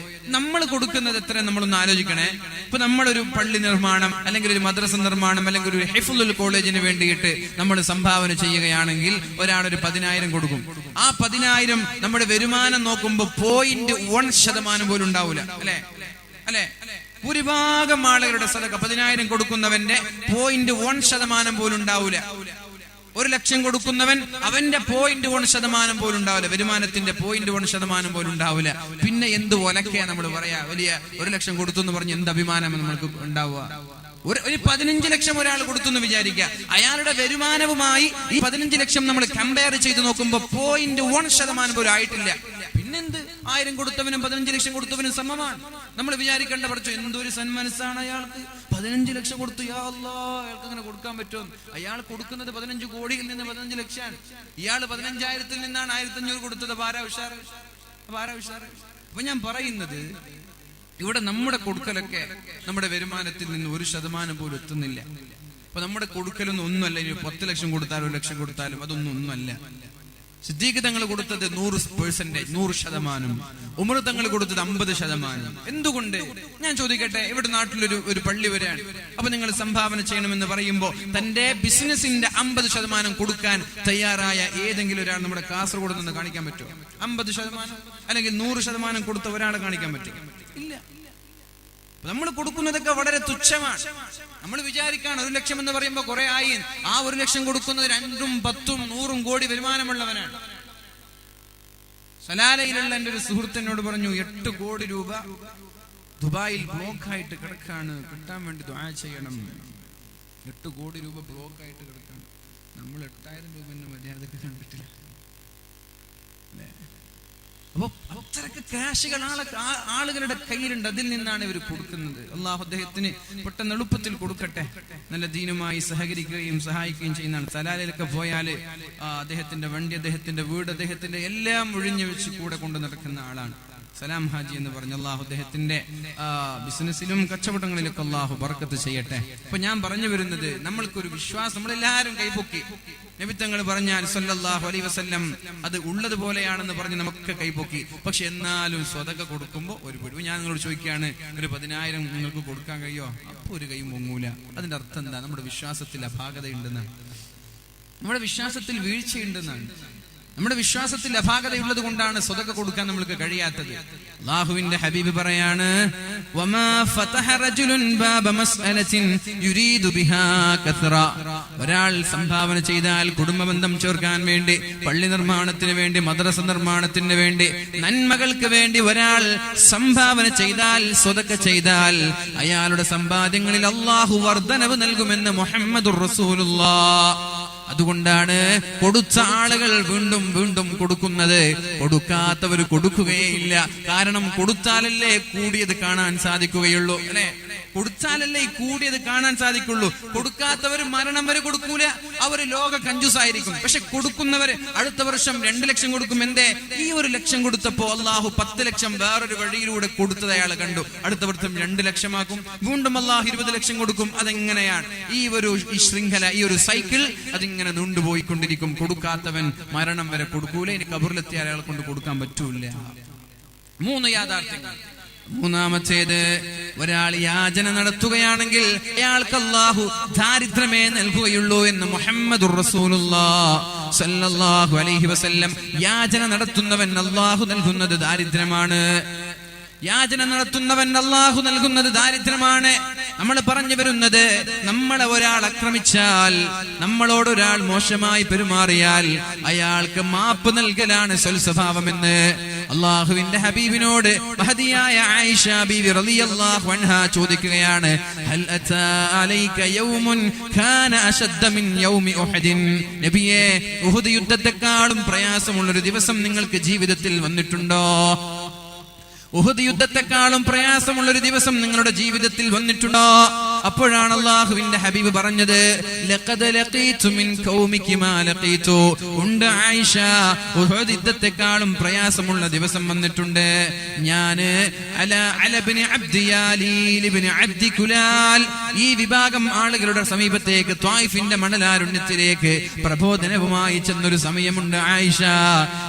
നമ്മൾ കൊടുക്കുന്നത് എത്ര നമ്മളൊന്ന് ആലോചിക്കണേ. ഇപ്പൊ നമ്മളൊരു പള്ളി നിർമ്മാണം, അല്ലെങ്കിൽ ഒരു മദ്രസ നിർമ്മാണം, അല്ലെങ്കിൽ ഒരു ഹിഫ്ളുൽ കോളേജിന് വേണ്ടിയിട്ട് നമ്മൾ സംഭാവന ചെയ്യുകയാണെങ്കിൽ ഒരാളൊരു 10,000 കൊടുക്കും. ആ 10,000 നമ്മുടെ വരുമാനം നോക്കുമ്പോ 0.1% പോലും ഉണ്ടാവൂല. അല്ലെ ഭൂരിഭാഗം ആളുകളുടെ സദഖ 10,000 കൊടുക്കുന്നവന്റെ 0.1% പോലും ഉണ്ടാവൂല. 1,00,000 കൊടുക്കുന്നവൻ അവന്റെ 0.1% പോലും ഉണ്ടാവില്ല. വരുമാനത്തിന്റെ 0.1% പോലും ഉണ്ടാവില്ല. പിന്നെ എന്ത് ഒലക്കയാ നമ്മൾ പറയാ? വലിയ 1,00,000 കൊടുത്തു എന്ന് പറഞ്ഞ് എന്ത് അഭിമാനം നമ്മൾക്ക് ഉണ്ടാവുക? ഒരു 15 ലക്ഷം ഒരാൾ കൊടുത്തു എന്ന് വിചാരിക്കുക. അയാളുടെ വരുമാനവുമായി ഈ 15 ലക്ഷം നമ്മൾ കമ്പയർ ചെയ്ത് നോക്കുമ്പോ 0.1% പോലും ആയിട്ടില്ല. പിന്നെന്ത് 1000 കൊടുത്തവനും 15 ലക്ഷം കൊടുത്തവനും സമമാണ്. നമ്മൾ വിചാരിക്കേണ്ട പഠിച്ചു എന്തൊരു സന്മനസ്സാണ് അയാൾക്ക്. 15 ലക്ഷം കൊടുത്തു, യാ അല്ലാഹ്, അയാൾക്ക് അങ്ങനെ കൊടുക്കാൻ പറ്റുമോ? അയാൾ കൊടുക്കുന്നത് 15 കോടിയിൽ നിന്ന് 15 ലക്ഷമാണ്. ഇയാൾ 15,000-ൽ നിന്നാണ് 1,500 കൊടുത്തത്. ഭാരാ ഉഷാറ്. അപ്പൊ ഞാൻ പറയുന്നത്, ഇവിടെ നമ്മുടെ കൊടുക്കലൊക്കെ നമ്മുടെ വരുമാനത്തിൽ നിന്ന് 1% പോലും എത്തുന്നില്ല. അപ്പൊ നമ്മുടെ കൊടുക്കലൊന്നും ഒന്നുമല്ല. ഇനി 10 ലക്ഷം കൊടുത്താലും 1,00,000 കൊടുത്താലും ഒന്നുമല്ല. സിദ്ദീഖ് തങ്ങൾ കൊടുത്തത് 100%, 100%. ഉമർ തങ്ങൾ കൊടുത്തത് 50%. എന്തുകൊണ്ട്? ഞാൻ ചോദിക്കട്ടെ, ഇവിടെ നാട്ടിലൊരു പള്ളി വരെയാണ്. അപ്പൊ നിങ്ങൾ സംഭാവന ചെയ്യണമെന്ന് പറയുമ്പോ തന്റെ ബിസിനസിന്റെ 50% കൊടുക്കാൻ തയ്യാറായ ഏതെങ്കിലും ഒരാൾ നമ്മുടെ കാസർഗോഡ് നിന്ന് കാണിക്കാൻ പറ്റുമോ? 50% അല്ലെങ്കിൽ 100% കൊടുത്ത ഒരാളെ കാണിക്കാൻ പറ്റും? ഇല്ല. നമ്മൾ കൊടുക്കുന്നതൊക്കെ വളരെ തുച്ഛമാണ്. നമ്മൾ വിചാരിക്കാണ് 1,00,000 എന്ന് പറയുമ്പോ കുറെ ആയി. ആ 1,00,000 കൊടുക്കുന്നത് 2, 10, 100 കോടി വരുമാനമുള്ളവനാണ്. സലാലയിലുള്ള എന്റെ ഒരു സുഹൃത്തിനോട് പറഞ്ഞു, 8 കോടി രൂപ ദുബായിൽ ബ്ലോക്കായിട്ട് കിടക്കാണ്, കിട്ടാൻ വേണ്ടി ദുആ ചെയ്യണം. 8 കോടി രൂപ ബ്ലോക്കായിട്ട് കിടക്കാണ്. നമ്മൾ 8,000 രൂപ മര്യാദക്ക് കണ്ടിട്ടില്ല. അപ്പൊ അത്രക്ക് കാശുകൾ ആളുകളുടെ കയ്യിലുണ്ട്. അതിൽ നിന്നാണ് ഇവർ കൊടുക്കുന്നത്. അള്ളാഹു അദ്ദേഹത്തിന് പെട്ടെന്ന് എളുപ്പത്തിൽ കൊടുക്കട്ടെ. നല്ല ദീനുമായി സഹകരിക്കുകയും സഹായിക്കുകയും ചെയ്യുന്നതാണ്. സലാലയിലൊക്കെ പോയാല് അദ്ദേഹത്തിന്റെ വണ്ടി, അദ്ദേഹത്തിന്റെ വീട്, അദ്ദേഹത്തിന്റെ എല്ലാം ഒഴിഞ്ഞു വെച്ച് കൂടെ കൊണ്ടു നടക്കുന്ന ആളാണ് സലാം ഹാജി എന്ന് പറഞ്ഞ. അള്ളാഹു അദ്ദേഹത്തിന്റെ ബിസിനസ്സിലും കച്ചവടങ്ങളിലൊക്കെ അള്ളാഹു ബർക്കത്ത് ചെയ്യട്ടെ. അപ്പൊ ഞാൻ പറഞ്ഞു വരുന്നത്, നമ്മൾക്കൊരു വിശ്വാസം, നമ്മളെല്ലാവരും കൈപൊക്കി. നബി തങ്ങൾ പറഞ്ഞാൽ സല്ലല്ലാഹു അലൈഹി വസല്ലം അത് ഉള്ളതുപോലെയാണെന്ന് പറഞ്ഞ് നമുക്ക് കൈപൊക്കി. പക്ഷെ എന്നാലും സ്വതക കൊടുക്കുമ്പോ ഒരു പിടിവ്. ഞാൻ നിങ്ങളോട് ചോദിക്കുകയാണ്, ഒരു 10,000 നിങ്ങൾക്ക് കൊടുക്കാൻ കഴിയോ? അപ്പൊ ഒരു കൈ പൊങ്ങൂല. അതിന്റെ അർത്ഥം എന്താ? നമ്മുടെ വിശ്വാസത്തിൽ അപാകതയുണ്ടെന്നാണ്. നമ്മുടെ വിശ്വാസത്തിൽ വീഴ്ചയുണ്ടെന്നാണ്. നമ്മുടെ വിശ്വാസത്തിൽ അപാകതയുള്ളത് കൊണ്ടാണ് സ്വതക കൊടുക്കാൻ നമ്മൾക്ക് കഴിയാത്തത്. അല്ലാഹുവിന്റെ ഹബീബ് പറയാണ്, വമാ ഫതഹ റജുലുൻ ബാബ മസ്അലത്തിൻ യുരീദു ബിഹാ കസ്റ. ഒരാൾ സംഭാവന ചെയ്താൽ കുടുംബബന്ധം ചേർക്കാൻ വേണ്ടി, പള്ളി നിർമ്മാണത്തിന് വേണ്ടി, മദ്രസ നിർമ്മാണത്തിന് വേണ്ടി, നന്മകൾക്ക് വേണ്ടി ഒരാൾ സംഭാവന ചെയ്താൽ, സ്വതക ചെയ്താൽ അയാളുടെ സമ്പാദ്യങ്ങളിൽ അല്ലാഹു വർധനവ് നൽകുമെന്ന് മുഹമ്മദുർ റസൂലുള്ളാഹ്. അതുകൊണ്ടാണ് കൊടുത്ത ആളുകൾ വീണ്ടും വീണ്ടും കൊടുക്കുന്നത്. കൊടുക്കാത്തവർ കൊടുക്കുകയില്ല. കാരണം കൊടുത്താലല്ലേ കൂടിയത് കാണാൻ സാധിക്കുകയുള്ളൂ. അല്ലെ? കൊടുത്താലല്ലേ ഈ കൂടിയത് കാണാൻ സാധിക്കുള്ളൂ. കൊടുക്കാത്തവർ മരണം വരെ കൊടുക്കൂല. അവര് ലോക കഞ്ചൂസായിരിക്കും. പക്ഷെ കൊടുക്കുന്നവര് അടുത്ത വർഷം 2 ലക്ഷം കൊടുക്കും. എന്തേ? ഈ 1 ലക്ഷം കൊടുത്തപ്പോ അള്ളാഹു 10 ലക്ഷം വേറൊരു വഴിയിലൂടെ കൊടുത്തത് അയാൾ കണ്ടു. അടുത്ത വർഷം 2 ലക്ഷമാക്കും. വീണ്ടും അള്ളാഹു 20 ലക്ഷം കൊടുക്കും. അതെങ്ങനെയാണ്? ഈ ശൃംഖല, ഈ ഒരു സൈക്കിൾ അതിങ്ങനെ നീണ്ടുപോയിക്കൊണ്ടിരിക്കും. കൊടുക്കാത്തവൻ മരണം വരെ കൊടുക്കൂല. ഇനി കബറിലെത്തിയ അയാളെ കൊണ്ട് കൊടുക്കാൻ പറ്റൂല. 3 യാഥാർത്ഥ്യങ്ങൾ. മൂന്നാമത്തേത്, ഒരാൾ യാചന നടത്തുകയാണെങ്കിൽ അയാൾക്ക് അല്ലാഹു ദാരിദ്ര്യമേ നൽകുകയുള്ളൂ എന്ന് മുഹമ്മദുർ റസൂലുള്ളാഹ് സ്വല്ലല്ലാഹു അലൈഹി വസല്ലം. യാചന നടത്തുന്നവൻ അല്ലാഹു നൽകുന്നത് ദാരിദ്ര്യമാണ്. യാചന നടത്തുന്നവൻ അല്ലാഹു നൽകുന്നത് ദാരിദ്ര്യമാണ്. നമ്മൾ പറഞ്ഞു വരുന്നത്, നമ്മളെ ഒരാൾ ആക്രമിച്ചാൽ, നമ്മളോട് ഒരാൾ മോശമായി പെരുമാറിയാൽ അയാൾക്ക് മാപ്പ് നൽകലാണ് സ്വൽസ്വഭാവമെന്ന് അള്ളാഹുവിന്റെ ഹബീബിനോട് മഹദിയായ ആയിഷ ബീവി റളിയല്ലാഹു അൻഹാ ചോദിക്കുകയാണ്. ഹൽ അതാ അലൈക യൗമുൻ കാന അശദ്ദ മിൻ യൗമി ഉഹദിൻ. നബിയേ, ഉഹദ് യുദ്ധത്തെക്കാളും പ്രയാസമുള്ളൊരു ദിവസം നിങ്ങൾക്ക് ജീവിതത്തിൽ വന്നിട്ടുണ്ടോ? ഉഹദ് യുദ്ധത്തെക്കാളും പ്രയാസമുള്ളൊരു ദിവസം നിങ്ങളുടെ ജീവിതത്തിൽ വന്നിട്ടുണ്ടോ? അപ്പോഴാണ് അല്ലാഹുവിന്റെ ഹബീബ് പറഞ്ഞത്, ലഖദ് ലഖീതു മിൻ ഖൗമികി മാ ലഖീതു. ഉണ്ട് ആയിഷ, ഉഹദ് യുദ്ധത്തെക്കാളും പ്രയാസമുള്ള ദിവസം വന്നിട്ടുണ്ട്. ഞാന് അലബ്നി അബ്ദിയാലീൽ ഇബ്നു അബ്ദി കുലാൽ, ഈ വിഭാഗം ആളുകളുടെ സമീപത്തേക്ക് ത്വായിഫിന്റെ മണലാരുണ്യത്തിലേക്ക് പ്രബോധനവുമായി ചെന്നൊരു സമയമുണ്ട് ആയിഷ.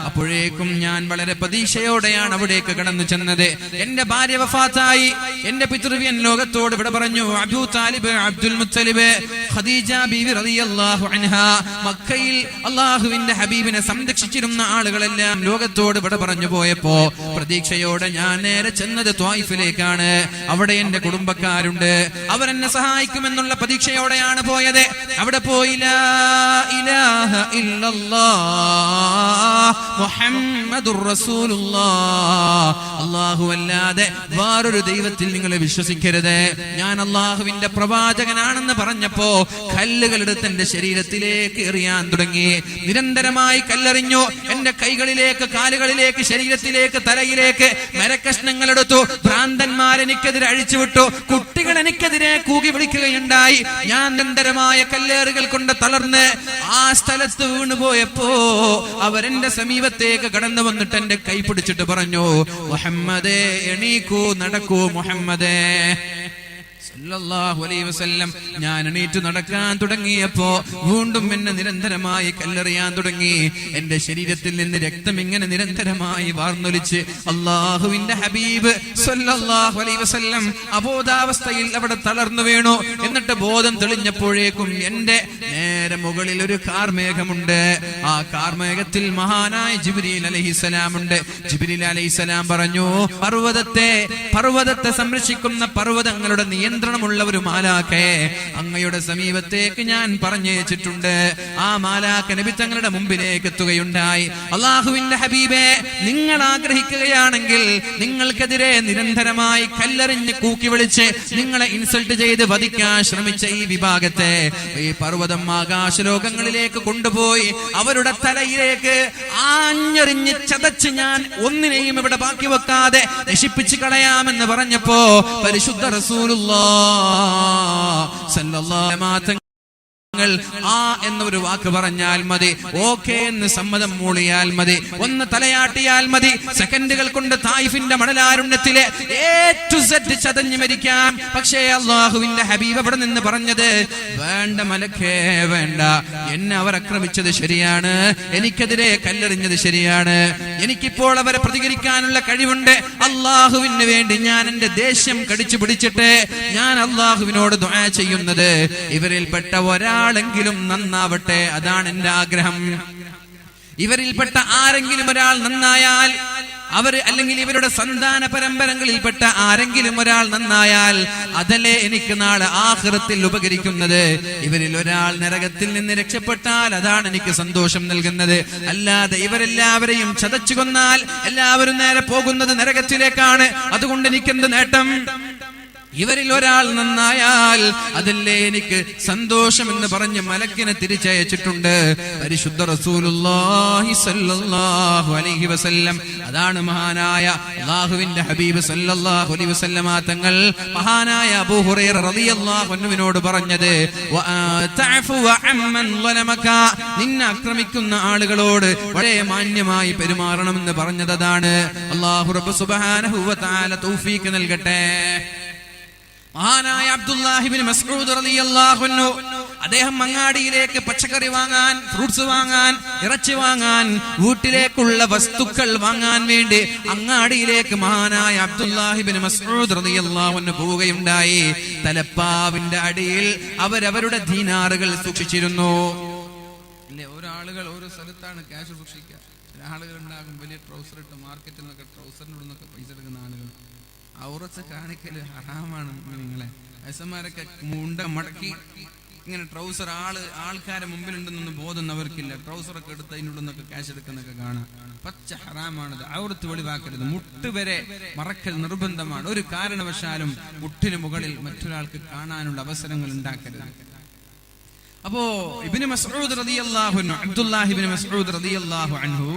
അപ്പോഴേക്കും ഞാൻ വളരെ പ്രതീക്ഷയോടെയാണ് അവിടേക്ക് കടന്നു ചെന്നത്. എന്റെ ഭാര്യ വഫാത്തായി. എന്റെ പിതൃവ്യൻ ലോകത്തോട് ഇവിടെ പറഞ്ഞു. അബൂ താലിബ്, അബ്ദുൽ മുത്തലിബ്, ഖദീജ ബീവി റളിയല്ലാഹു അൻഹാ, മക്കയിൽ അല്ലാഹുവിന്റെ ഹബീബിനെ സംരക്ഷിച്ചിരുന്ന ആളുകളെല്ലാം ലോകത്തോട് ഇവിടെ പറഞ്ഞു പോയപ്പോ പ്രതീക്ഷയോടെ ഞാൻ നേരെ ചെന്നത് ത്വായിഫിലേക്കാണ്. അവിടെ എന്റെ കുടുംബക്കാരുണ്ട്, അവരെന്നെ സഹായിക്കുമെന്നുള്ള പ്രതീക്ഷയോടെയാണ് പോയത്. അവിടെ പോയി ലാ ഇലാഹ ഇല്ലല്ലാഹ് മുഹമ്മദുർ റസൂലുള്ളാഹ്, അല്ലാഹു അല്ലാതെ വേറൊരു ദൈവത്തിൽ നിങ്ങൾ വിശ്വസിക്കരുത്, ഞാൻ അല്ലാഹുവിന്റെ പ്രവാചകനാണെന്ന് പറഞ്ഞപ്പോ കല്ലുകളെടുത്ത് എന്റെ ശരീരത്തിലേക്ക് എറിയാൻ തുടങ്ങി. നിരന്തരമായി കല്ലെറിഞ്ഞു. എന്റെ കൈകളിലേക്ക്, കാലുകളിലേക്ക്, ശരീരത്തിലേക്ക്, തലയിലേക്ക് മരക്കഷ്ണങ്ങൾ എടുത്തു. ഭ്രാന്തന്മാരെനിക്കെതിരെ അഴിച്ചുവിട്ടു. കുട്ടികൾ എനിക്കെതിരെ കൂകി വിളിക്കുകയുണ്ടായി. ഞാൻ നിരന്തരമായ കല്ലേറുകൾ കൊണ്ട് തളർന്ന് ആ സ്ഥലത്ത് വീണുപോയപ്പോ അവരെന്റെ സമീപത്തേക്ക് കടന്നു വന്നിട്ട് എന്റെ കൈ പിടിച്ചിട്ട് പറഞ്ഞു, മുഹമ്മദേ, എണീക്കൂ, നടക്കൂ മുഹമ്മദേ സല്ലല്ലാഹു അലൈഹി വസല്ലം. ഞാൻ എണീറ്റ് നടക്കാൻ തുടങ്ങിയപ്പോ വീണ്ടും എന്നെ നിരന്തരമായി കല്ലെറിയാൻ തുടങ്ങി. എന്റെ ശരീരത്തിൽ നിന്ന് രക്തം ഇങ്ങനെ നിരന്തരമായി വാർന്നൊലിച്ച് അല്ലാഹുവിന്റെ ഹബീബ് സല്ലല്ലാഹു അലൈഹി വസല്ലം അബോധാവസ്ഥയിൽ അവിടെ തളർന്നു വീണു. എന്നിട്ട് ബോധം തെളിഞ്ഞപ്പോഴേക്കും എന്റെ നേരെ മുകളിൽ ഒരു കാർമേഘമുണ്ട്. ആ കാർമേഘത്തിൽ മഹാനായ ജിബ്രീൽ അലൈഹിസ്സലാം ഉണ്ട്. ജിബ്രീൽ അലൈഹിസ്സലാം പറഞ്ഞു, പർവ്വതത്തെ സംരക്ഷിക്കുന്ന പർവ്വതങ്ങളുടെ നിയന്ത്രണമുള്ള ഒരു മാലാഖയെ അങ്ങയുടെ സമീപത്തേക്ക് ഞാൻ പറഞ്ഞയച്ചിട്ടുണ്ട്. ആ മാലാഖ നബി തങ്ങളുടെ മുമ്പിലേക്ക് എത്തുകയുണ്ടായി. അല്ലാഹുവിന്റെ ഹബീബേ, നിങ്ങൾ ആഗ്രഹിക്കുകയാണെങ്കിൽ നിങ്ങൾക്കെതിരെ നിരന്തരമായി കല്ലെറിഞ്ഞ് കൂക്കി വിളിച്ച് നിങ്ങളെ ഇൻസൾട്ട് ചെയ്ത് വധിക്കാൻ ശ്രമിച്ച ഈ വിഭാഗത്തെ ഈ പർവ്വതം ആകാശലോകങ്ങളിലേക്ക് കൊണ്ടുപോയി അവരുടെ തലയിലേക്ക് ആഞ്ഞെറിഞ്ഞ് ചതച്ച് ഞാൻ ഒന്നിനെയും ഇവിടെ ബാക്കി വെക്കാതെ നശിപ്പിച്ച് കളയാമെന്ന് പറഞ്ഞപ്പോ പരിശുദ്ധ റസൂലുള്ളാഹി സല്ലല്ലാഹു അലൈഹി വസല്ലം ആ എന്നൊരു വാക്ക് പറഞ്ഞാൽ മതി, ഓക്കെ എന്ന് സമ്മതം മൂളിയാൽ മതി, ഒന്ന് തലയാട്ടിയാൽ മതി, സെക്കൻഡുകൾ കൊണ്ട് തായിഫിന്റെ മണലാരുണ്യത്തിലെ A to Z ചതഞ്ഞു മരിക്കാം. പക്ഷേ അല്ലാഹുവിന്റെ ഹബീബ് അവിടെ നിന്ന് പറഞ്ഞത്, വേണ്ട മലക്കേ വേണ്ട, എന്നെ അവർ ആക്രമിച്ചത് ശരിയാണ്, എനിക്കെതിരെ കല്ലെറിഞ്ഞത് ശരിയാണ്, എനിക്കിപ്പോൾ അവരെ പ്രതികരിക്കാനുള്ള കഴിവുണ്ട്. അല്ലാഹുവിന് വേണ്ടി ഞാൻ എന്റെ ദേഷ്യം കടിച്ചു പിടിച്ചിട്ട് ഞാൻ അല്ലാഹുവിനോട് ദുആ ചെയ്യുന്നത് ഇവരിൽപ്പെട്ട ഒരാളെങ്കിലും നന്നാവട്ടെ, അതാണ് എന്റെ ആഗ്രഹം. ഇവരിൽപ്പെട്ട ആരെങ്കിലും ഒരാൾ നന്നായാൽ, അവർ അല്ലെങ്കിൽ ഇവരുടെ സന്താന പരമ്പരകളിൽപ്പെട്ട ആരെങ്കിലും ഒരാൾ നന്നായാൽ അതല്ലേ എനിക്ക് നാളെ ആഖിറത്തിൽ ഉപകരിക്കുന്നത്. ഇവരിൽ ഒരാൾ നരകത്തിൽ നിന്ന് രക്ഷപ്പെട്ടാൽ അതാണ് എനിക്ക് സന്തോഷം നൽകുന്നത്. അല്ലാതെ ഇവരെല്ലാവരെയും ചതച്ചു കൊന്നാൽ എല്ലാവരും നേരെ പോകുന്നത് നരകത്തിലേക്കാണ്. അതുകൊണ്ട് എനിക്കെന്ത് നേട്ടം? ഇവരിൽ ഒരാൾ നന്നായാൽ അതല്ലേ എനിക്ക് സന്തോഷം എന്ന് പറഞ്ഞ് മലക്കിനെ തിരിച്ചയച്ചിട്ടുണ്ട് പരിശുദ്ധ റസൂലുള്ളാഹി സ്വല്ലല്ലാഹു അലൈഹി വസല്ലം. അതാണ് മഹാനായ അല്ലാഹുവിന്റെ ഹബീബ് സ്വല്ലല്ലാഹു അലൈഹി വസല്ലമ തങ്ങൾ മഹാനായ അബൂ ഹുറൈറ റളിയല്ലാഹു അൻഹുവിനോട് പറഞ്ഞത്, വഅതഅഫു അമ്മൻ ളലമക, നിന്നെ ആക്രമിക്കുന്ന ആളുകളോട് വളരെ മാന്യമായി പെരുമാറണമെന്ന് പറഞ്ഞത് അതാണ്. അല്ലാഹു റബ്ബ് സുബ്ഹാനഹു വ തആല തൗഫീഖ് നൽകട്ടെ. മഹാനായ അബ്ദുല്ലാഹി ഇബ്നു മസ്ഊദ് റളിയല്ലാഹു അൻഹു, അദ്ദേഹം അങ്ങാടിയിലേക്ക് പച്ചക്കറി വാങ്ങാൻ, ഫ്രൂട്ട്സ് വാങ്ങാൻ, ഇറച്ചി വാങ്ങാൻ, വീട്ടിലേക്കുള്ള വസ്തുക്കൾ വാങ്ങാൻ വേണ്ടി അങ്ങാടിയിലേക്ക് മഹാനായ അബ്ദുല്ലാഹി ഇബ്നു മസ്ഊദ് റളിയല്ലാഹു അൻഹു പോവുകയുണ്ടായി. തലപ്പാവിന്റെ അടിയിൽ അവരവരുടെ ദീനാറുകൾ സൂക്ഷിച്ചിരുന്നു. അല്ലേ, ഓരോ ആളുകൾ ഓരോ സ്ഥലത്താണ് ക്യാഷ് സൂക്ഷിക്കുക. ചില ആളുകൾ ഉണ്ടാകും വലിയ ട്രൗസർ ഇട്ട് മാർക്കറ്റിൽ നിന്നൊക്കെ ട്രൗസറിനോട് നിന്നൊക്കെ പൈസ എടുക്കുന്ന ആളുകൾ. ഔറത്ത് കാണിക്കല് ഹറാമാണ്. നിങ്ങളെ വയസ്സന്മാരൊക്കെ മുണ്ട മടക്കി ഇങ്ങനെ ട്രൗസർ ആൾക്കാരെ മുമ്പിലുണ്ടെന്നൊന്നും ബോധം അവർക്കില്ല. ട്രൗസറൊക്കെ എടുത്ത് അതിനുള്ളൊക്കെ ക്യാഷ് എടുക്കുന്നൊക്കെ കാണാം. പച്ച ഹറാമാണത്. ഔറത്ത് വെളിവാക്കരുത്. മുട്ട് വരെ മറക്കൽ നിർബന്ധമാണ്. ഒരു കാരണവശാലും മുട്ടിന് മുകളിൽ മറ്റൊരാൾക്ക് കാണാനുള്ള അവസരങ്ങൾ ഉണ്ടാക്കരുത്. അപ്പോ ഇബ്നു മസ്ഊദ് റളിയല്ലാഹു അൻഹു, അബ്ദുല്ലാഹി ഇബ്നു മസ്ഊദ് റളിയല്ലാഹു അൻഹു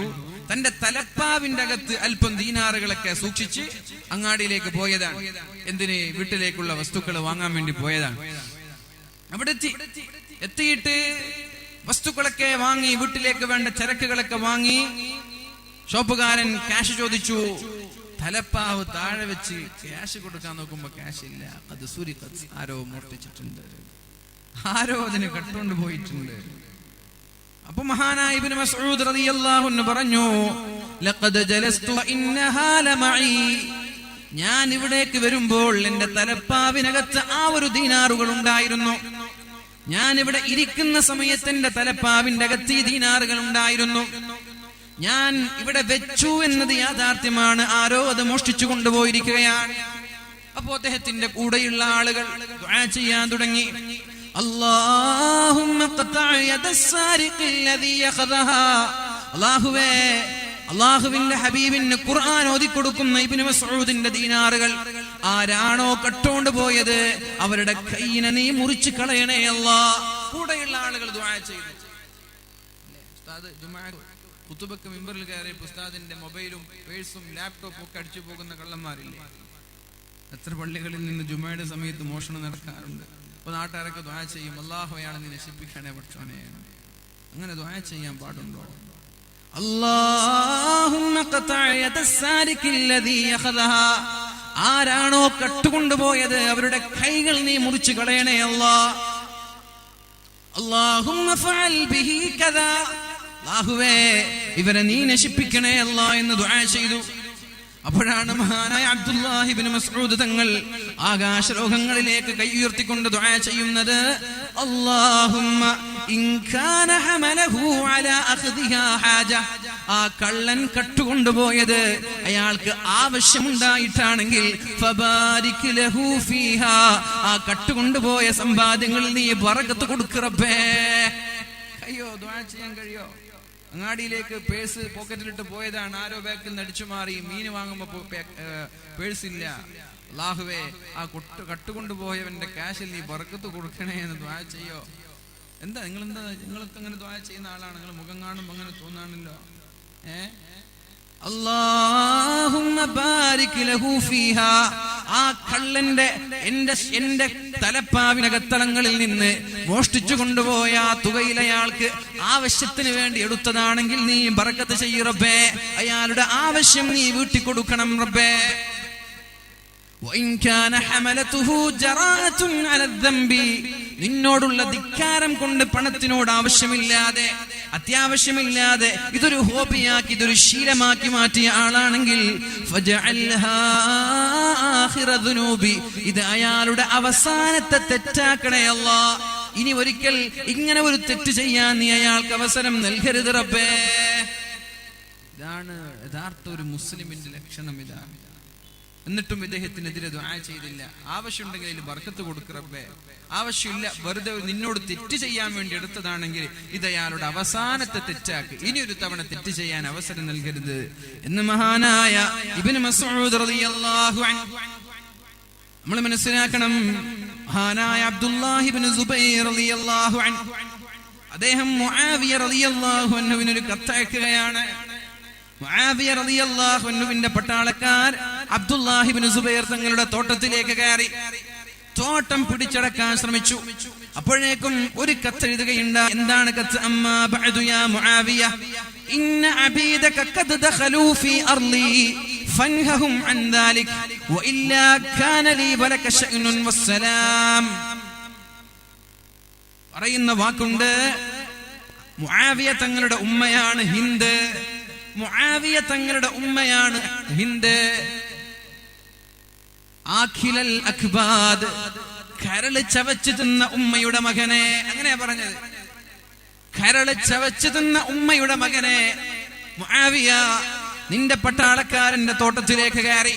തന്റെ തലപ്പാവിന്റെ അകത്ത് അല്പം ദീനാറുകളൊക്കെ സൂക്ഷിച്ച് അങ്ങാടിയിലേക്ക് പോയതാണ്. എന്തിന്? വീട്ടിലേക്കുള്ള വസ്തുക്കൾ വാങ്ങാൻ വേണ്ടി പോയതാണ്. അവിടെ എത്തിയിട്ട് വസ്തുക്കളൊക്കെ വാങ്ങി, വീട്ടിലേക്ക് വേണ്ട ചരക്കുകളൊക്കെ വാങ്ങി. ഷോപ്പുകാരൻ ക്യാഷ് ചോദിച്ചു. തലപ്പാവ് താഴെ വെച്ച് ക്യാഷ് കൊടുക്കാൻ നോക്കുമ്പോ ക്യാഷ് ഇല്ല. അത് സുരിഖത്ത്, ആരോ മോഷ്ടിച്ചിട്ടുണ്ട്, ആരോ അതിന് കട്ടുകൊണ്ട് പോയിട്ടുണ്ട്. അപ്പൊ മഹാനായ ഇബ്നു മസ്ഊദ് റളിയല്ലാഹു അൻഹു പറഞ്ഞു, ലഖദ് ജലസ്തു ഇന്നഹാ ലമഈ, ഞാൻ ഇവിടേക്ക് വരുമ്പോൾ എന്റെ തലപ്പാവിനകത്ത് ആ ഒരു ദീനാറുകൾ ഉണ്ടായിരുന്നു. ഞാൻ ഇവിടെ ഇരിക്കുന്ന സമയത്ത് എന്റെ തലപ്പാവിന്റെ അകത്ത് ഈ ദീനാറുകൾ ഉണ്ടായിരുന്നു. ഞാൻ ഇവിടെ വെച്ചു എന്നത് യാഥാർത്ഥ്യമാണ്. ആരോ അത് മോഷ്ടിച്ചു കൊണ്ടുപോയിരിക്കുകയാണ്. അപ്പോ അദ്ദേഹത്തിന്റെ കൂടെയുള്ള ആളുകൾ ദുആ ചെയ്യാൻ തുടങ്ങി. അല്ലാഹുമ്മ ഖതഅ യദസ്സാരിഖി അല്ലദീ യഖദഹാ, അല്ലാഹുവേ, അല്ലാഹുവിന്റെ ഹബീബിന് ഖുർആൻ ഓതി കൊടുക്കുന്ന ഇബ്നു മസ്ഊദിന്റെ ദീനാറുകൾ ആരാണോ കട്ടോണ്ട് പോയത് അവരുടെ കൈയിനെ നീ മുറിച്ചു കളയണേ അല്ലാഹ്. കൂടെയുള്ള ആളുകൾ ദുആ ചെയ്തു. ഉസ്താദ് ജുമാ ഖുതുബക്ക് മിമ്പറിൽ കയറി ഉസ്താദിന്റെ മൊബൈലും പേഴ്സും ലാപ്ടോപ്പും ഒക്കെ അടിച്ചു പോകുന്ന കള്ളന്മാരില്ലേ? എത്ര പള്ളികളിൽ നിന്ന് ജുമയുടെ സമയത്ത് മോഷണം നടക്കാറുണ്ട്. അപ്പൊ നാട്ടുകാരൊക്കെ ദുആ ചെയ്യും, അല്ലാഹു അയാളെ നീ നശിപ്പിക്കണേ പടച്ചോനെ. അങ്ങനെ ദുആ ചെയ്യാൻ പാടുണ്ടോ? അല്ലാഹുമ്മ ഖതഅ യദസ്സാരിഖി അല്ലദീ യഖദഹാ, ആരാണോ കട്ടുകൊണ്ടുപോയത് അവരുടെ കൈകൾ നീ മുറിച്ചു കളയണേ അല്ലാഹ്. അല്ലാഹുമ്മ ഫഅൽ ബിഹി കദാ, അല്ലാഹുവേ ഇവരെ നീ നശിപ്പിക്കണേ അല്ലാഹ് എന്ന് ദുആ ചെയ്തു. അപ്പോഴാണ് മഹാനായ അബ്ദുല്ലാഹി ഇബ്നു മസ്ഊദ് തങ്ങൾ ആകാശലോകങ്ങളിലേക്ക് കൈ ഉയർത്തിക്കൊണ്ട് ദുആ ചെയ്യുന്നത്, അല്ലാഹുമ്മ ഇൻ കാന ഹമലഹു അലാ അഖ്ദിഹാ ഹാജ, ആ കള്ളൻ കട്ടുകൊണ്ടുപോയത് അയാൾക്ക് ആവശ്യമുണ്ടായിട്ടാണെങ്കിൽ ഫബാരിക് ലഹു ഫീഹാ, ആ കട്ടുകൊണ്ടുപോയ സമ്പാദ്യങ്ങളിൽ നീ ബറക്കത്ത് കൊടുക്ക് റബ്ബേ. അയ്യോ, ദുആ ചെയ്യാൻ കഴിയോ? അങ്ങാടിയിലേക്ക് പേഴ്സ് പോക്കറ്റിലിട്ട് പോയതാണ്. ആരോ ബാക്കിൽ നിന്ന് അടിച്ചു മാറി. മീൻ വാങ്ങുമ്പോ പേഴ്സ് ഇല്ല. അല്ലാഹുവേ, ആ കട്ടുകൊണ്ടുപോയവന്റെ ക്യാഷിൽ നീ ബർക്കത്ത് കൊടുക്കണേ എന്ന് ദുആ ചെയ്യോ? നിങ്ങൾക്ക് അങ്ങനെ ദുആ ചെയ്യുന്ന ആളാണ്. നിങ്ങൾ മുഖം കാണുമ്പോ അങ്ങനെ തോന്നാണല്ലോ. അല്ലാഹുമ്മ ബാരിക് ലഹു ഫീഹാ, ആ കള്ളന്റെ എന്റെ തലപ്പാവിനകത്തളങ്ങളിൽ നിന്ന് മോഷ്ടിച്ചു കൊണ്ടുപോയ ആ തുകയിൽ അയാൾക്ക് ആവശ്യത്തിന് വേണ്ടി എടുത്തതാണെങ്കിൽ നീ ബറക്കത്ത് ചെയ്യ് റബ്ബേ. അയാളുടെ ആവശ്യം നീ വീട്ടി കൊടുക്കണം റബ്ബേ. നിന്നോടുള്ള ധിക്കാരം കൊണ്ട് പണത്തിനോട് ആവശ്യമില്ലാതെ, അത്യാവശ്യമില്ലാതെ ഇതൊരു ഹോബിയാക്കി, ഇതൊരു ശീലമാക്കി മാറ്റിയ ആളാണെങ്കിൽ ഇത് അയാളുടെ അവസാനത്തെ തെറ്റാക്കണേ അല്ലാഹ്. ഇനി ഒരിക്കൽ ഇങ്ങനെ ഒരു തെറ്റ് ചെയ്യാൻ നീ അയാൾക്ക് അവസരം നൽകരുത് റബ്ബേ. ഇതാണ് യഥാർത്ഥ ഒരു മുസ്ലിമിന്റെ ലക്ഷണം. ഇതാണ്. എന്നിട്ടും ഇദ്ദേഹത്തിനെതിരെ ദുആ ചെയ്തില്ല. ആവശ്യമുണ്ടെങ്കിൽ അതിൽ ബർക്കത്ത് കൊടുക്ക് റബ്ബേ. ആവശ്യമില്ല, വെറുതെ നിന്നോട് തെറ്റ് ചെയ്യാൻ വേണ്ടി എടുത്തതാണെങ്കിൽ ഇത് അയാളുടെ അവസാനത്തെ തെറ്റാക്ക്. ഇനി ഒരു തവണ തെറ്റ് ചെയ്യാൻ അവസരം നൽകരുത് എന്ന് മഹാനായ ഇബ്നു മസ്ഊദ് റളിയല്ലാഹു അൻഹു നമ്മൾ മനസ്സിലാക്കണം. മഹാനായ അബ്ദുല്ലാഹി ഇബ്നു സുബൈർ റളിയല്ലാഹു അൻഹു അദ്ദേഹം മുആവിയ റളിയല്ലാഹു അൻഹുവിന് ഒരു കത്തയക്കുകയാണ്. മുആവിയ റളിയല്ലാഹു അൻഹുവിന്റെ പട്ടാളക്കാർ അബ്ദുല്ലാഹി ഇബ്നു സുബൈർ തങ്ങളുടെ തോട്ടത്തിലേക്ക് കയറി തോട്ടം പിടിച്ചടക്കാൻ ശ്രമിച്ചു. അപ്പോഴേക്കും ഒരു കത്ത് എഴുതുകയുണ്ട്. എന്താണ് കത്ത്? അമ്മാ ബഅദു യാ മുആവിയ ഇന്ന അബീദക ഖദ് ദഖലൂ ഫീ അർളി ഫൻഹഹും അൻ ദാലിക് വഇല്ലാ കാന ലീ വലക ശഅ്നുൻ വസ്സലാം. പറയുന്ന വാക്കുണ്ട്, മുആവിയ തങ്ങളുടെ ഉമ്മയാണ് ഹിന്ദ്. മുആവിയ തങ്ങളുടെ ഉമ്മയാണ് ഹിന്ദ്. ആഖിലൽ അക്ബാദ്, കരള് ചവച്ചു തിന്ന ഉമ്മയുടെ മകനെ. അങ്ങനെയാ പറഞ്ഞത്. കരള് ചവച്ചു തിന്ന ഉമ്മയുടെ മകനെ മുആവിയ, നിന്റെ പട്ടാളക്കാരന്റെ തോട്ടത്തിലേക്ക് കയറി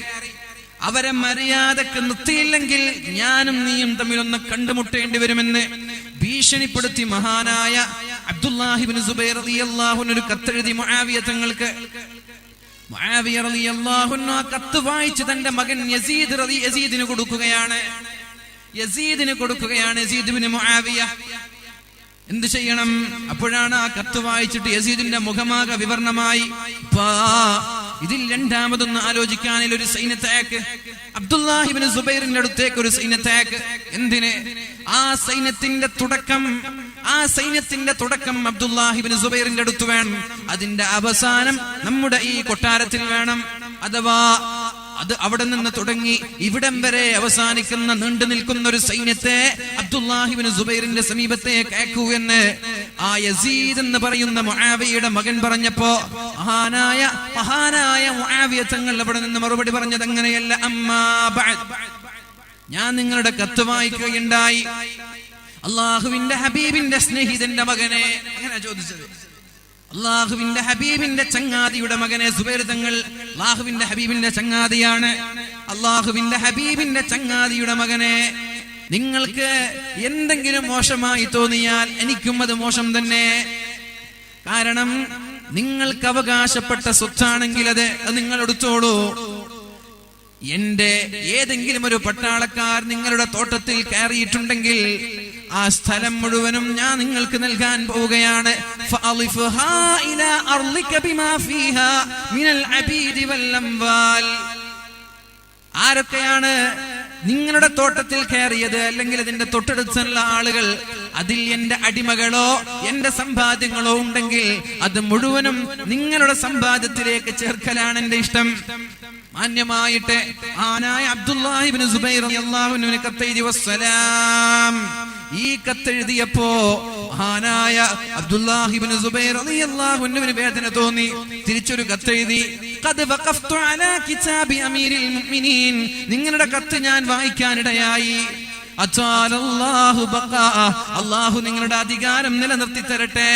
അവരെ മര്യാദക്ക് നിർത്തിയില്ലെങ്കിൽ ഞാനും നീയും തമ്മിലൊന്ന് കണ്ടുമുട്ടേണ്ടി വരുമെന്ന് ഭീഷണിപ്പെടുത്തി മഹാനായ അബ്ദുല്ലാഹി ഇബ്നു സുബൈർ റളിയല്ലാഹു അൻഹു ഒരു കത്തെഴുതി മുആവിയ തങ്ങൾക്ക്. മുആവിയ റളിയല്ലാഹു അൻഹു ആ കത്ത് വായിച്ച് തന്റെ മകൻ യസീദിന് കൊടുക്കുകയാണ്. യസീദ് ഇബ്നു മുആവിയ എന്ത് ചെയ്യണം? അപ്പോഴാണ് ആ കത്ത് വായിച്ചിട്ട് യസീദിന്റെ മുഖമാകെ വിവരണമായി. ഇതിൽ രണ്ടാമതൊന്ന് ആലോചിക്കാനിൽ ഒരു സൈന്യത്തേക്ക്, അബ്ദുല്ലാഹി ഇബ്നു സുബൈറിന്റെ അടുത്തേക്ക് ഒരു സൈന്യത്തേക്ക്. എന്തിന്? ആ സൈന്യത്തിന്റെ തുടക്കം അബ്ദുല്ലാഹി ഇബ്നു സുബൈറിന്റെ അടുത്ത് വേണം. അതിന്റെ അവസാനം നമ്മുടെ ഈ കൊട്ടാരത്തിൽ വേണം. അഥവാ അത് അവിടെ നിന്ന് തുടങ്ങി ഇവിടം വരെ അവസാനിക്കുന്ന നീണ്ടു നിൽക്കുന്ന ഒരു സൈന്യത്തെ അബ്ദുല്ലാഹി ഇബ്നു സുബൈറിന്റെ സമീപത്തേക്ക് അയക്കൂ എന്ന് ആ യസീദ് എന്ന് പറയുന്ന മുആവിയയുടെ മകൻ പറഞ്ഞപ്പോ മഹാനായ മുആവിയ തങ്ങൾ അവിടെ നിന്ന് മറുപടി പറഞ്ഞത് അങ്ങനെയല്ല. അമ്മാ ബഅദ്, ഞാൻ നിങ്ങളുടെ കത്ത് വായിക്കുകയുണ്ടായി. അള്ളാഹുവിന്റെ ഹബീബിന്റെ സ്നേഹിതന്റെ മകനെ, അങ്ങനെ ചോദിച്ചത്. അള്ളാഹുവിന്റെ ഹബീബിന്റെ ചങ്ങാതിയുടെ മകനെ. സുബൈർ തങ്ങൾ അള്ളാഹുവിന്റെ ഹബീബിന്റെ ചങ്ങാതിയാണ്. അള്ളാഹുവിന്റെ ഹബീബിന്റെ ചങ്ങാതിയുടെ മകനെ, നിങ്ങൾക്ക് എന്തെങ്കിലും മോശമായി തോന്നിയാൽ എനിക്കും അത് മോശം തന്നെ. കാരണം നിങ്ങൾക്ക് അവകാശപ്പെട്ട സ്വത്താണെങ്കിൽ അത് നിങ്ങൾ എടുത്തോളൂ. എന്റെ ഏതെങ്കിലും ഒരു പട്ടാളക്കാർ നിങ്ങളുടെ തോട്ടത്തിൽ കയറിയിട്ടുണ്ടെങ്കിൽ ആ സ്ഥലം മുഴുവനും ഞാൻ നിങ്ങൾക്ക് നൽകാൻ പോവുകയാണ്. ആരൊക്കെയാണ് നിങ്ങളുടെ തോട്ടത്തിൽ കയറിയത് അല്ലെങ്കിൽ അതിന്റെ തൊട്ടടുത്തുള്ള ആളുകൾ, അതിൽ എന്റെ അടിമകളോ എന്റെ സമ്പാദ്യങ്ങളോ ഉണ്ടെങ്കിൽ അത് മുഴുവനും നിങ്ങളുടെ സമ്പാദ്യത്തിലേക്ക് ചേർക്കലാണ് എന്റെ ഇഷ്ടം. മാന്യമായിട്ട് ആനായ അബ്ദുല്ലാഹി ഇബ്നു സുബൈർ റളിയല്ലാഹു അൻഹു കത്തെഴുതി. വസ്സലാം, ഈ കത്തെഴുതിയപ്പോ മഹാനായ അബ്ദുല്ലാഹി ഇബ്നു സുബൈർ റളിയല്ലാഹു അൻഹുവിന് വേദന തോന്നി. തിരിച്ചൊരു കത്തെഴുതി. ഖദ് വഖഫ്തു അലാ കിതാബി അമീരിൽ മുഅ്മിനീൻ, നിങ്ങളുടെ കത്ത് ഞാൻ വായിക്കാനിടയായി. അല്ലാഹു നിങ്ങളുടെ അധികാരം നിലനിർത്തി തരട്ടെ,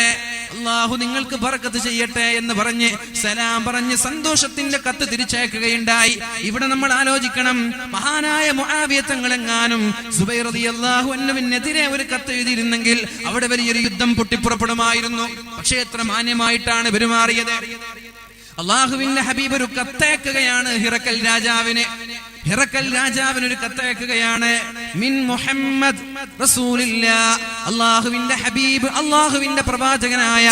അല്ലാഹു നിങ്ങൾക്ക് ബറക്കത്ത് ചെയ്യട്ടെ എന്ന് പറഞ്ഞ് സലാം പറഞ്ഞ് സന്തോഷത്തിന്റെ കത്ത് തിരിച്ചയക്കുകയുണ്ടായി. ഇവിടെ നമ്മൾ ആലോചിക്കണം, മഹാനായ മുആവിയ തങ്ങളെങ്ങാനും സുബൈർ റളിയല്ലാഹു അൻഹുവിനെതിരെ ഒരു കത്ത് എഴുതിയിരുന്നെങ്കിൽ അവിടെ വലിയൊരു യുദ്ധം പൊട്ടിപ്പുറപ്പെടുമായിരുന്നു. പക്ഷേ എത്ര മാന്യമായിട്ടാണ് പെരുമാറിയത്. അള്ളാഹുവിന്റെ ഹബീബ് ഒരു കത്തയക്കുകയാണ് ഹിറക്കൽ രാജാവിന് ഒരു കത്തയക്കുകയാണ്. മിൻ മുഹമ്മദ് റസൂലില്ലാഹ്, അള്ളാഹുവിന്റെ ഹബീബ് അള്ളാഹുവിന്റെ പ്രവാചകനായ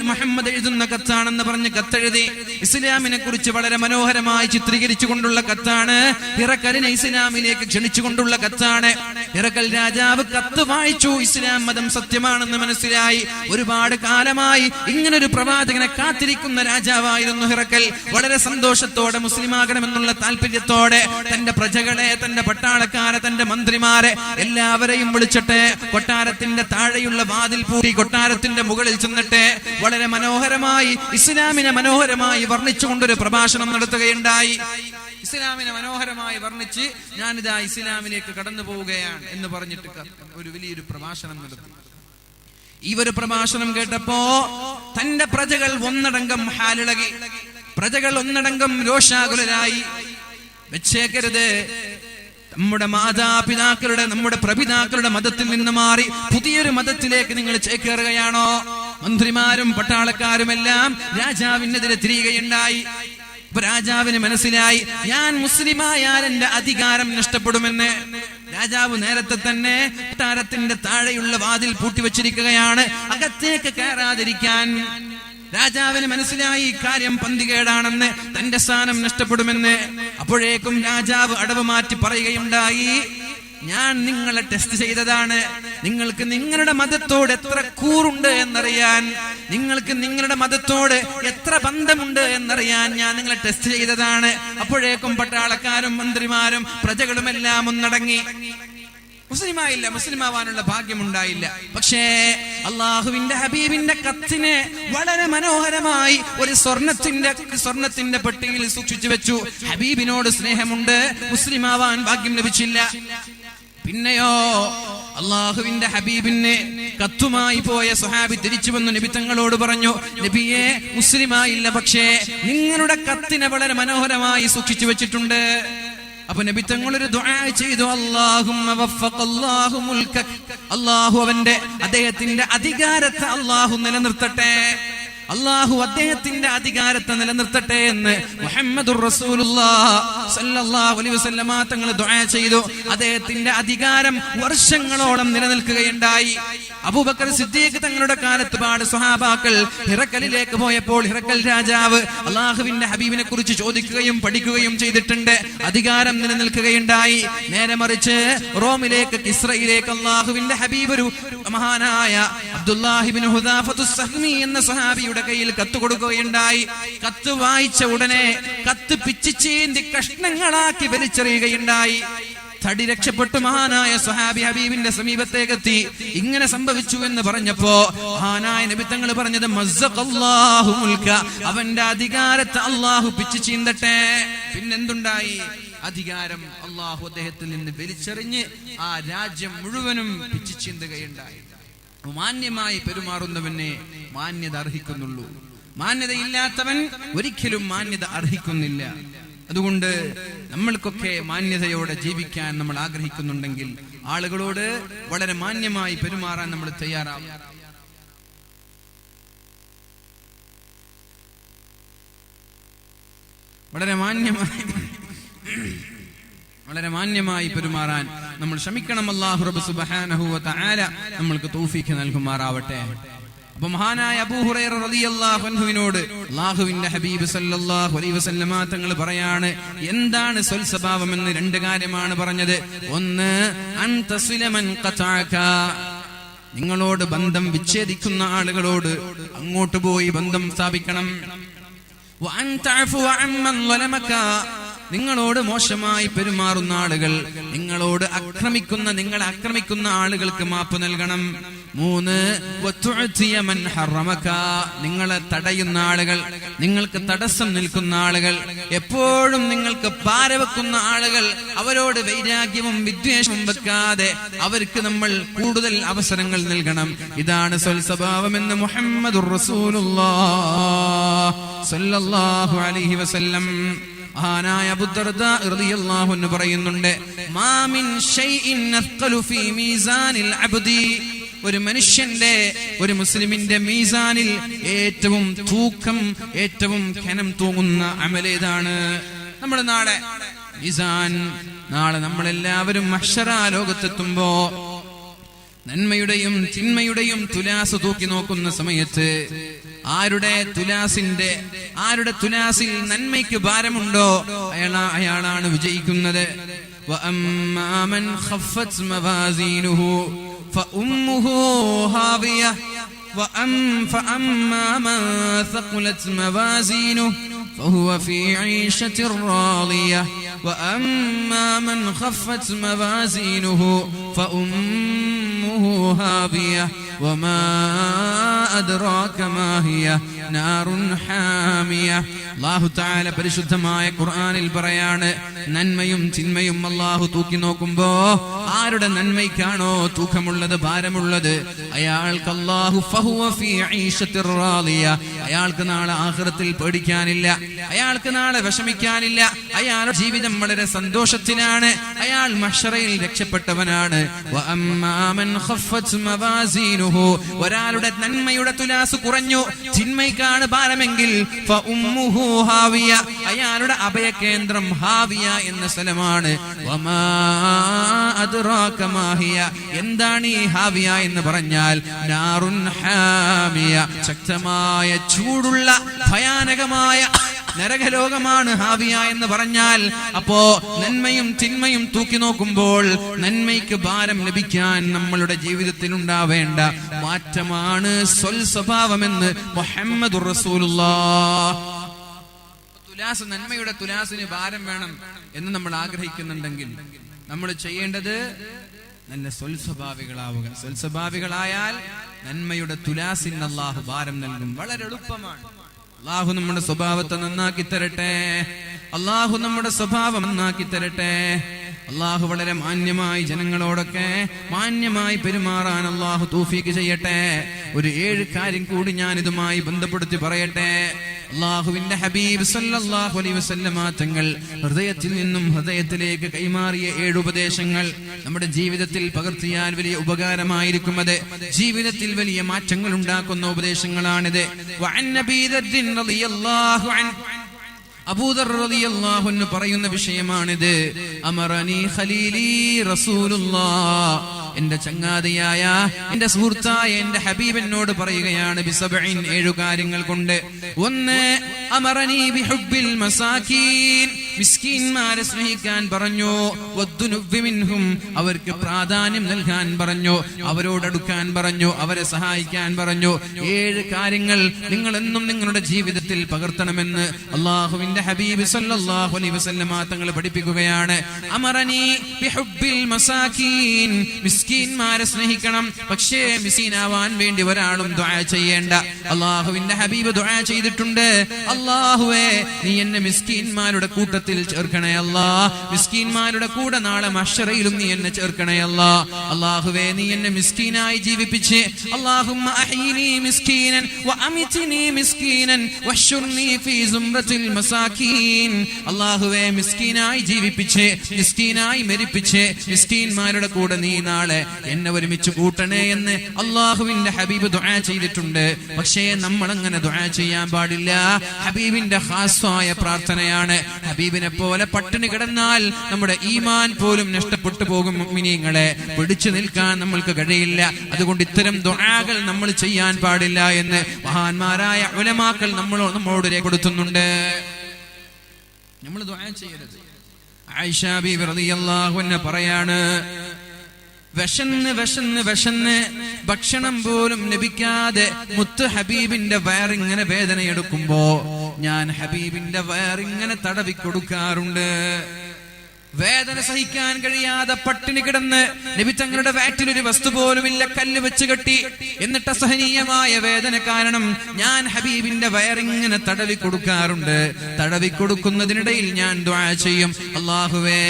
മുഹമ്മദ് എഴുതുന്ന കത്താണെന്ന് പറഞ്ഞ് കത്തെഴുതി. ഇസ്ലാമിനെ കുറിച്ച് വളരെ മനോഹരമായി ചിത്രീകരിച്ചുകൊണ്ടുള്ള കത്താണ്. ഹിറക്കലിനെ ഇസ്ലാമിലേക്ക് ക്ഷണിച്ചുകൊണ്ടുള്ള കത്താണ്. ഹിറക്കൽ രാജാവ് കത്ത് വായിച്ചു. ഇസ്ലാം മതം സത്യമാണെന്ന് മനസ്സിലായി. ഒരുപാട് കാലമായി ഇങ്ങനൊരു പ്രവാചകനെ കാത്തിരിക്കുന്ന രാജാവായിരുന്നു ഹിറക്കൽ. വളരെ സന്തോഷത്തോടെ മുസ്ലിമാകണമെന്നുള്ള താല്പര്യത്തോടെ തന്റെ പ്രജകളെ, തന്റെ പട്ടാളക്കാരെ, തന്റെ മന്ത്രിമാരെ എല്ലാവരെയും വിളിച്ചിട്ട് കൊട്ടാരത്തിന്റെ താഴെയുള്ള വാതിൽ പൂട്ടി കൊട്ടാരത്തിന്റെ മുകളിൽ ചെന്നിട്ട് വളരെ മനോഹരമായി ഇസ്ലാമിനെ മനോഹരമായി വർണ്ണിച്ചുകൊണ്ടൊരു പ്രഭാഷണം നടത്തുകയുണ്ടായി. ഇസ്ലാമിനെ മനോഹരമായി വർണ്ണിച്ച് ഞാനിതാ ഇസ്ലാമിലേക്ക് കടന്നു പോവുകയാണ് എന്ന് പറഞ്ഞിട്ട് ഒരു വലിയൊരു പ്രഭാഷണം നടത്തി. ഈ ഒരു പ്രഭാഷണം കേട്ടപ്പോ തന്റെ പ്രജകൾ ഒന്നടങ്കം ഹാലിളകി, പ്രജകൾ ഒന്നടങ്കം രോഷാകുലരായി. വെച്ചേക്കരുത്, നമ്മുടെ മാതാപിതാക്കളുടെ, നമ്മുടെ പ്രപിതാക്കളുടെ മതത്തിൽ നിന്ന് മാറി പുതിയൊരു മതത്തിലേക്ക് നിങ്ങൾ ചേക്കേറുകയാണോ? മന്ത്രിമാരും പട്ടാളക്കാരുമെല്ലാം രാജാവിനെതിരെ തിരിയുകയുണ്ടായി. ഇപ്പൊ രാജാവിന് മനസ്സിലായി, ഞാൻ മുസ്ലിമായാൽ എന്റെ അധികാരം നഷ്ടപ്പെടുമെന്ന്. രാജാവ് നേരത്തെ തന്നെ കൊട്ടാരത്തിന്റെ താഴെയുള്ള വാതിൽ പൂട്ടിവെച്ചിരിക്കുകയാണ്, അകത്തേക്ക് കയറാതിരിക്കാൻ. രാജാവിന് മനസ്സിലായി കാര്യം പന്തികേടാണെന്ന്, തന്റെ സ്ഥാനം നഷ്ടപ്പെടുമെന്ന്. അപ്പോഴേക്കും രാജാവ് അടവ് മാറ്റി പറയുകയുണ്ടായി, ഞാൻ നിങ്ങളെ ടെസ്റ്റ് ചെയ്തതാണ്. നിങ്ങൾക്ക് നിങ്ങളുടെ മതത്തോട് എത്ര കൂറുണ്ട് എന്നറിയാൻ, നിങ്ങൾക്ക് നിങ്ങളുടെ മതത്തോട് എത്ര ബന്ധമുണ്ട് എന്നറിയാൻ ഞാൻ നിങ്ങളെ ടെസ്റ്റ് ചെയ്തതാണ്. അപ്പോഴേക്കും പട്ടാളക്കാരും മന്ത്രിമാരും പ്രജകളുമെല്ലാം ഒന്നടങ്ങി. മുസ്ലിമായില്ല, മുസ്ലിമാവാനുള്ള ഭാഗ്യമുണ്ടായില്ല. പക്ഷേ അള്ളാഹുവിന്റെ ഹബീബിന്റെ കത്തിനെ വളരെ മനോഹരമായി ഒരു സ്വർണത്തിന്റെ പെട്ടിയിൽ സൂക്ഷിച്ചു വെച്ചു. ഹബീബിനോട് സ്നേഹമുണ്ട്, മുസ്ലിമാവാൻ ഭാഗ്യം ലഭിച്ചില്ല. പിന്നെയോ അള്ളാഹുവിന്റെ ഹബീബിന് കത്തുമായി പോയ സ്വഹാബി തിരിച്ചു വന്നു നബി തങ്ങളോട് പറഞ്ഞു, നബിയെ, മുസ്ലിമായില്ല, പക്ഷേ നിങ്ങളുടെ കത്തിനെ വളരെ മനോഹരമായി സൂക്ഷിച്ചു വെച്ചിട്ടുണ്ട്. അപ്പൊ നബി തങ്ങൾ ഒരു ദുആ ചെയ്തു, അല്ലാഹുമ്മ വഫഖല്ലാഹു മുൽകക, അല്ലാഹു അദ്ദേഹത്തിന്റെ അധികാരത്തെ അല്ലാഹു നിലനിർത്തട്ടെ, അല്ലാഹു അദ്ദേഹത്തിന്റെ അധികാരത്തെ നിലനിർത്തട്ടെ എന്ന് മുഹമ്മദുർ റസൂലുള്ളാഹി സ്വല്ലല്ലാഹു അലൈഹി വസല്ലമ തങ്ങൾ ദുആ ചെയ്തു. അദ്ദേഹത്തിന്റെ അധികാരം വർഷങ്ങളോളം നിലനിൽക്കുകയുണ്ടായി. അബൂബക്കർ സിദ്ദീഖ് തങ്ങളുടെ കാലത്ത് ഒരുപാട് സ്വഹാബാക്കൾ ഹിറക്കലിലേക്ക് പോയപ്പോൾ ഹിറക്കൽ രാജാവ് അല്ലാഹുവിന്റെ ഹബീബിനെ കുറിച്ച് ചോദിക്കുകയും പഠിക്കുകയും ചെയ്തിട്ടുണ്ട്. അധികാരം നിലനിൽക്കുകയുണ്ടായി. നേരെ മറിച്ച് റോമിലേക്ക്, കിസ്രയിലേക്ക് അല്ലാഹുവിന്റെ ഹബീബ് ഒരു മഹാനായ അബ്ദുല്ലാഹി ഇബ്നു ഹുദാഫത്തുസ് സഹ്മി എന്ന സ്വഹാബിയുടെ കയ്യിൽ കത്ത് കൊടുക്കുകയുണ്ടായി. കത്ത് വായിച്ച ഉടനെ കത്ത് പിച്ചിച്ചീന്തി കഷ്ണങ്ങളാക്കി വലിച്ചെറിയുകയുണ്ടായി. തടി രക്ഷപ്പെട്ടു മഹാനായ സ്വഹാബി ഹബീബിന്റെ സമീപത്തേക്കെത്തി. ഇങ്ങനെ സംഭവിച്ചു എന്ന് പറഞ്ഞപ്പോ മഹാനായ നബി തങ്ങൾ പറഞ്ഞത്, മസ്സഖല്ലാഹു മുൽക, അവന്റെ അധികാരത്തെ അല്ലാഹു പിച്ചു ചീന്തട്ടെ. പിന്നെന്തുണ്ടായി? അധികാരം അല്ലാഹു അദ്ദേഹത്തിൽ നിന്ന് വലിച്ചെറിഞ്ഞ് ആ രാജ്യം മുഴുവനും പിച്ചു ചീന്തുകയുണ്ടായി. മാന്യമായി പെരുമാറുന്നവനെ മാന്യത അർഹിക്കുന്നുള്ളൂ. മാന്യതയില്ലാത്തവൻ ഒരിക്കലും മാന്യത അർഹിക്കുന്നില്ല. അതുകൊണ്ട് നമ്മൾക്കൊക്കെ മാന്യതയോടെ ജീവിക്കാൻ നമ്മൾ ആഗ്രഹിക്കുന്നുണ്ടെങ്കിൽ ആളുകളോട് വളരെ മാന്യമായി പെരുമാറാൻ നമ്മൾ തയ്യാറാവും. വളരെ മാന്യമായി പെരുമാറാൻ നമ്മൾ ശ്രമിക്കണം. അല്ലാഹു റബ്ബ് സുബ്ഹാനഹു വ തആല നമ്മൾക്ക് തൗഫീഖ് നൽകുമാറാവട്ടെ. അപ്പൊ മഹാനായ അബൂ ഹുറൈറ റളിയല്ലാഹു അൻഹുവിനോട് അല്ലാഹുവിന്റെ ഹബീബ് സല്ലല്ലാഹു അലൈഹി വസല്ലമ തങ്ങൾ പറയാണ്, എന്താണ് സ്വൽസ്വഭാവം എന്ന് രണ്ട് കാര്യമാണ് പറഞ്ഞത്. ഒന്ന്, അൻതസ്വിലമൻ ഖതഅക, നിങ്ങളോട് ബന്ധം വിച്ഛേദിക്കുന്ന ആളുകളോട് അങ്ങോട്ട് പോയി ബന്ധം സ്ഥാപിക്കണം. വഅൻ തഅഫു അമ്മൻ ളലമക, നിങ്ങളോട് മോശമായി പെരുമാറുന്ന ആളുകൾ, നിങ്ങളെ ആക്രമിക്കുന്ന ആളുകൾക്ക് മാപ്പ് നൽകണം. മൂന്ന്, വതുഅതിയ മൻ ഹറമക, നിങ്ങളെ തടയുന്ന ആളുകൾ, നിങ്ങൾക്ക് തടസ്സം നിൽക്കുന്ന ആളുകൾ, എപ്പോഴും നിങ്ങൾക്ക് പാരവെക്കുന്ന ആളുകൾ, അവരോട് വൈരാഗ്യവും വിദ്വേഷവും വെക്കാതെ അവർക്ക് നമ്മൾ കൂടുതൽ അവസരങ്ങൾ നൽകണം. ഇതാണ് സ്വൽസ്വഭാവമെന്ന് മുഹമ്മദുർ റസൂലുള്ളാഹി സ്വല്ലല്ലാഹു അലൈഹി വസല്ലം മഹാനായ അബൂ ദർദാ റളിയല്ലാഹു അൻഹു പറയുന്നുണ്ട്, മാ മിൻ ഷൈഇൻ അസ്ഖലു ഫീ മീസാനിൽ അബ്ദി, ഒരു മനുഷ്യന്റെ, ഒരു മുസ്ലിമിന്റെ മീസാനിൽ ഏറ്റവും ഖനം തൂങ്ങുന്ന അമലേതാണ്? നമ്മുടെ നാളെ നമ്മളെല്ലാവരും മഹ്ശറ ലോകത്തെത്തുമ്പോ നന്മയുടെയും തിന്മയുടെയും തുലാസ് തൂക്കി നോക്കുന്ന സമയത്ത് ആരുടെ തുലാസിൽ നന്മയ്ക്ക് ഭാരമുണ്ടോ അയാളാണ് വിജയിക്കുന്നത്. വഅമ്മാ മൻ ഖഫ്ഫത് മവാസീനുഹു ഫഉമ്മുഹു ഹാവിയ ഫഅമ്മാ മൻ ثقلت മവാസീനുഹു فهو في عيشة راضية وأما من خفت موازينه فأمه هاوية وما أدراك ما هي نار حامية. അല്ലാഹു തആല പരിശുദ്ധമായ ഖുർആനിൽ പറയാണ്, നന്മയും തിന്മയും അല്ലാഹു തൂക്കി നോക്കുമ്പോ ആരുടെ നന്മയ്ക്കാണോ തൂക്കമുള്ളത്, ഭാരമുള്ളത്, അയാൾക്ക് അല്ലാഹു ഫഹുവ ഫീ ഈശത്തിർ റാളിയ, അയാൾക്ക് നാളെ ആഖിറത്തിൽ പേടിക്കാനില്ല, അയാൾക്ക് നാളെ വിഷമിക്കാനില്ല, അയാളുടെ ജീവിതം വളരെ സന്തോഷത്തിലാണ്, അയാൾ മഹ്ശറയിൽ രക്ഷപ്പെട്ടവനാണ്. വഅമ്മാ മൻ ഖഫ്ഫത് മവാസീനുഹു, ഒരാളുടെ നന്മയുടെ തുലാസ് കുറഞ്ഞു, തിന്മയ്ക്കാണ് ഭാരമെങ്കിൽ ഫഉമ്മുഹു ഹാവിയ, അയാളുടെ അഭയകേന്ദ്രം ഹാവിയ എന്ന സ്ഥലമാണ്. വമാ അദ്റാക മാ ഹിയ, എന്താണ് ഈ ഹാവിയ എന്ന് പറഞ്ഞാൽ നാറുൻ ഹാമിയ, ശക്തമായ ചൂടുള്ള ഭയാനകമായ നരകലോകമാണ് ഹാവിയ എന്ന് പറഞ്ഞാൽ. അപ്പോ നന്മയും തിന്മയും തൂക്കി നോക്കുമ്പോൾ നന്മയ്ക്ക് ഭാരം ലഭിക്കാൻ നമ്മളുടെ ജീവിതത്തിൽ ഉണ്ടാവേണ്ട മാറ്റമാണ് സ്വൽസ്വഭാവമെന്ന് മുഹമ്മദുർ റസൂലുള്ളാഹി. നന്മയുടെ തുലാസിന് ഭാരം വേണം എന്ന് നമ്മൾ ആഗ്രഹിക്കുന്നുണ്ടെങ്കിൽ നമ്മൾ ചെയ്യേണ്ടത് നല്ല സ്വൽസ്വഭാവികളാവുക. സ്വൽസ്വഭാവികളായാൽ നന്മയുടെ തുലാസിന് അല്ലാഹു ഭാരം നൽകും. വളരെ എളുപ്പമാണ്. അല്ലാഹു നമ്മുടെ സ്വഭാവത്തെ നന്നാക്കി തരട്ടെ. അല്ലാഹു നമ്മുടെ സ്വഭാവം നന്നാക്കി തരട്ടെ. അല്ലാഹു വളരെ മാന്യമായി ജനങ്ങളോടൊക്കെ മാന്യമായി പെരുമാറാൻ അല്ലാഹു തൗഫീഖ് ചെയ്യട്ടെ. ഒരു 7 കാര്യം കൂടി ഞാൻ ഇതുമായി ബന്ധപ്പെടുത്തി പറയട്ടെ. അല്ലാഹുവിന്റെ ഹബീബ് സല്ലല്ലാഹു അലൈഹി വസല്ലമ തങ്ങൾ ഹൃദയത്തിൽ നിന്നും ഹൃദയത്തിലേക്ക് കൈമാറിയ 7 ഉപദേശങ്ങൾ നമ്മുടെ ജീവിതത്തിൽ പകർത്തിയാൽ വലിയ ഉപകാരമായിരിക്കും. അത് ജീവിതത്തിൽ വലിയ മാറ്റങ്ങൾ ഉണ്ടാക്കുന്ന ഉപദേശങ്ങളാണിത്. വഅൻ നബീ ദർദിൻ റളിയല്ലാഹു അൻഹു, അബൂദർ റളിയല്ലാഹു അൻഹു പറയുന്ന വിഷയമാണിത്. അമറനി ഖലീലി റസൂലുള്ളാഹ്, എന്റെ ചങ്ങാതിയായ എന്റെ സുഹൃത്തായ എന്റെ ഹബീബ് എന്നോട് പറയുകയാണ് ബിസബഇൻ 7 കാര്യങ്ങൾ കൊണ്ട്. ഒന്ന്, അമറനി ബിഹുബ്ബിൽ മസാകീൻ, മിസ്കീന്മാരെ സ്നേഹിക്കാൻ പറഞ്ഞു. വദ്ദുനുവ്വി മിൻഹും, അവർക്ക് പ്രാധാന്യം നൽകാൻ പറഞ്ഞു, അവരോടടുക്കാൻ പറഞ്ഞു, അവരെ സഹായിക്കാൻ പറഞ്ഞു. 7 കാര്യങ്ങൾ നിങ്ങൾ എന്നും നിങ്ങളുടെ ജീവിതത്തിൽ പകർത്തണമെന്ന് അല്ലാഹുവിന്റെ ഹബീബ് സല്ലല്ലാഹു അലൈഹി വസല്ലമ തങ്ങൾ പഠിപ്പിക്കുകയാണ്. അമറനി ബിഹുബ്ബിൽ മസാകീൻ, മിസ്കീന്മാരെ സ്നേഹിക്കണം. പക്ഷേ മിസ്കീനാവാൻ വേണ്ടി ഒരാളും ദുആ ചെയ്യേണ്ട. അല്ലാഹുവിന്റെ ഹബീബ് ദുആ ചെയ്തിട്ടുണ്ട്, അല്ലാഹുവേ നീ എന്നെ മിസ്കീന്മാരുടെ കൂട്ടത്തിൽ ചേർക്കണേ അല്ലാ, മിസ്കീന്മാരുടെ കൂടെ നാളെ മഹ്ശറയിലും നീ എന്നെ ചേർക്കണേ അല്ലാ. അല്ലാഹുവേ നീ എന്നെ മിസ്കീനായി ജീവിപ്പിച്ച്, അല്ലാഹുമ്മ അഹ്യിനി മിസ്കീനൻ വഅമിത്നി മിസ്കീനൻ വഹ്ശുർനി ഫീ സുംറത്തിൽ മസാകീൻ. അല്ലാഹുവേ മിസ്കീനായി ജീവിപ്പിച്ച്, മിസ്കീനായി മരിപ്പിച്ച്, മിസ്കീന്മാരുടെ കൂടെ നീ നാളെ എന്നെ ഒരുമിച്ച് കൂട്ടണേ എന്ന് അല്ലാഹുവിന്റെ ഹബീബ് ദുആ ചെയ്തിട്ടുണ്ട്. പക്ഷേ നമ്മൾ അങ്ങനെ ദുആ ചെയ്യാൻ പാടില്ല. ഹബീബിന്റെ ഖാസ്സായ പ്രാർത്ഥനയാണ്. ഹബീബിനെ പോലെ പട്ടിണി കിടന്നാൽ നമ്മുടെ ഈമാൻ പോലും നഷ്ടപ്പെട്ടു പോകും. മുഅ്മിനീങ്ങളെ, പിടിച്ചു നിൽക്കാൻ നമ്മൾക്ക് കഴിയില്ല. അതുകൊണ്ട് ഇത്തരം ദുആകൾ നമ്മൾ ചെയ്യാൻ പാടില്ല എന്ന് മഹാന്മാരായ ഉലമാക്കൾ നമ്മളോട് രേഖപ്പെടുത്തുന്നുണ്ട്. നമ്മൾ ദുആ ചെയ്യരുത്. ആയിഷ ബീവി റളിയല്ലാഹു അൻഹ പറയാണ്, വിശന്ന് ഭക്ഷണം പോലും ലഭിക്കാതെ മുത്ത് ഹബീബിന്റെ വയറിങ്ങനെ വേദനയെടുക്കുമ്പോ ഞാൻ ഹബീബിന്റെ വയറിങ്ങനെ തടവി കൊടുക്കാറുണ്ട്. വേദന സഹിക്കാൻ കഴിയാതെ പട്ടിണി കിടന്ന് നബി തങ്ങളുടെ വയറ്റിലൊരു വസ്തു പോലുമില്ല, കല്ല് വെച്ച് കെട്ടി. എന്നിട്ട് അസഹനീയമായ വേദന കാരണം ഞാൻ ഹബീബിന്റെ വയറിങ്ങനെ തടവി കൊടുക്കാറുണ്ട്. തടവി കൊടുക്കുന്നതിനിടയിൽ ഞാൻ ദുആ ചെയ്യും, അല്ലാഹുവേ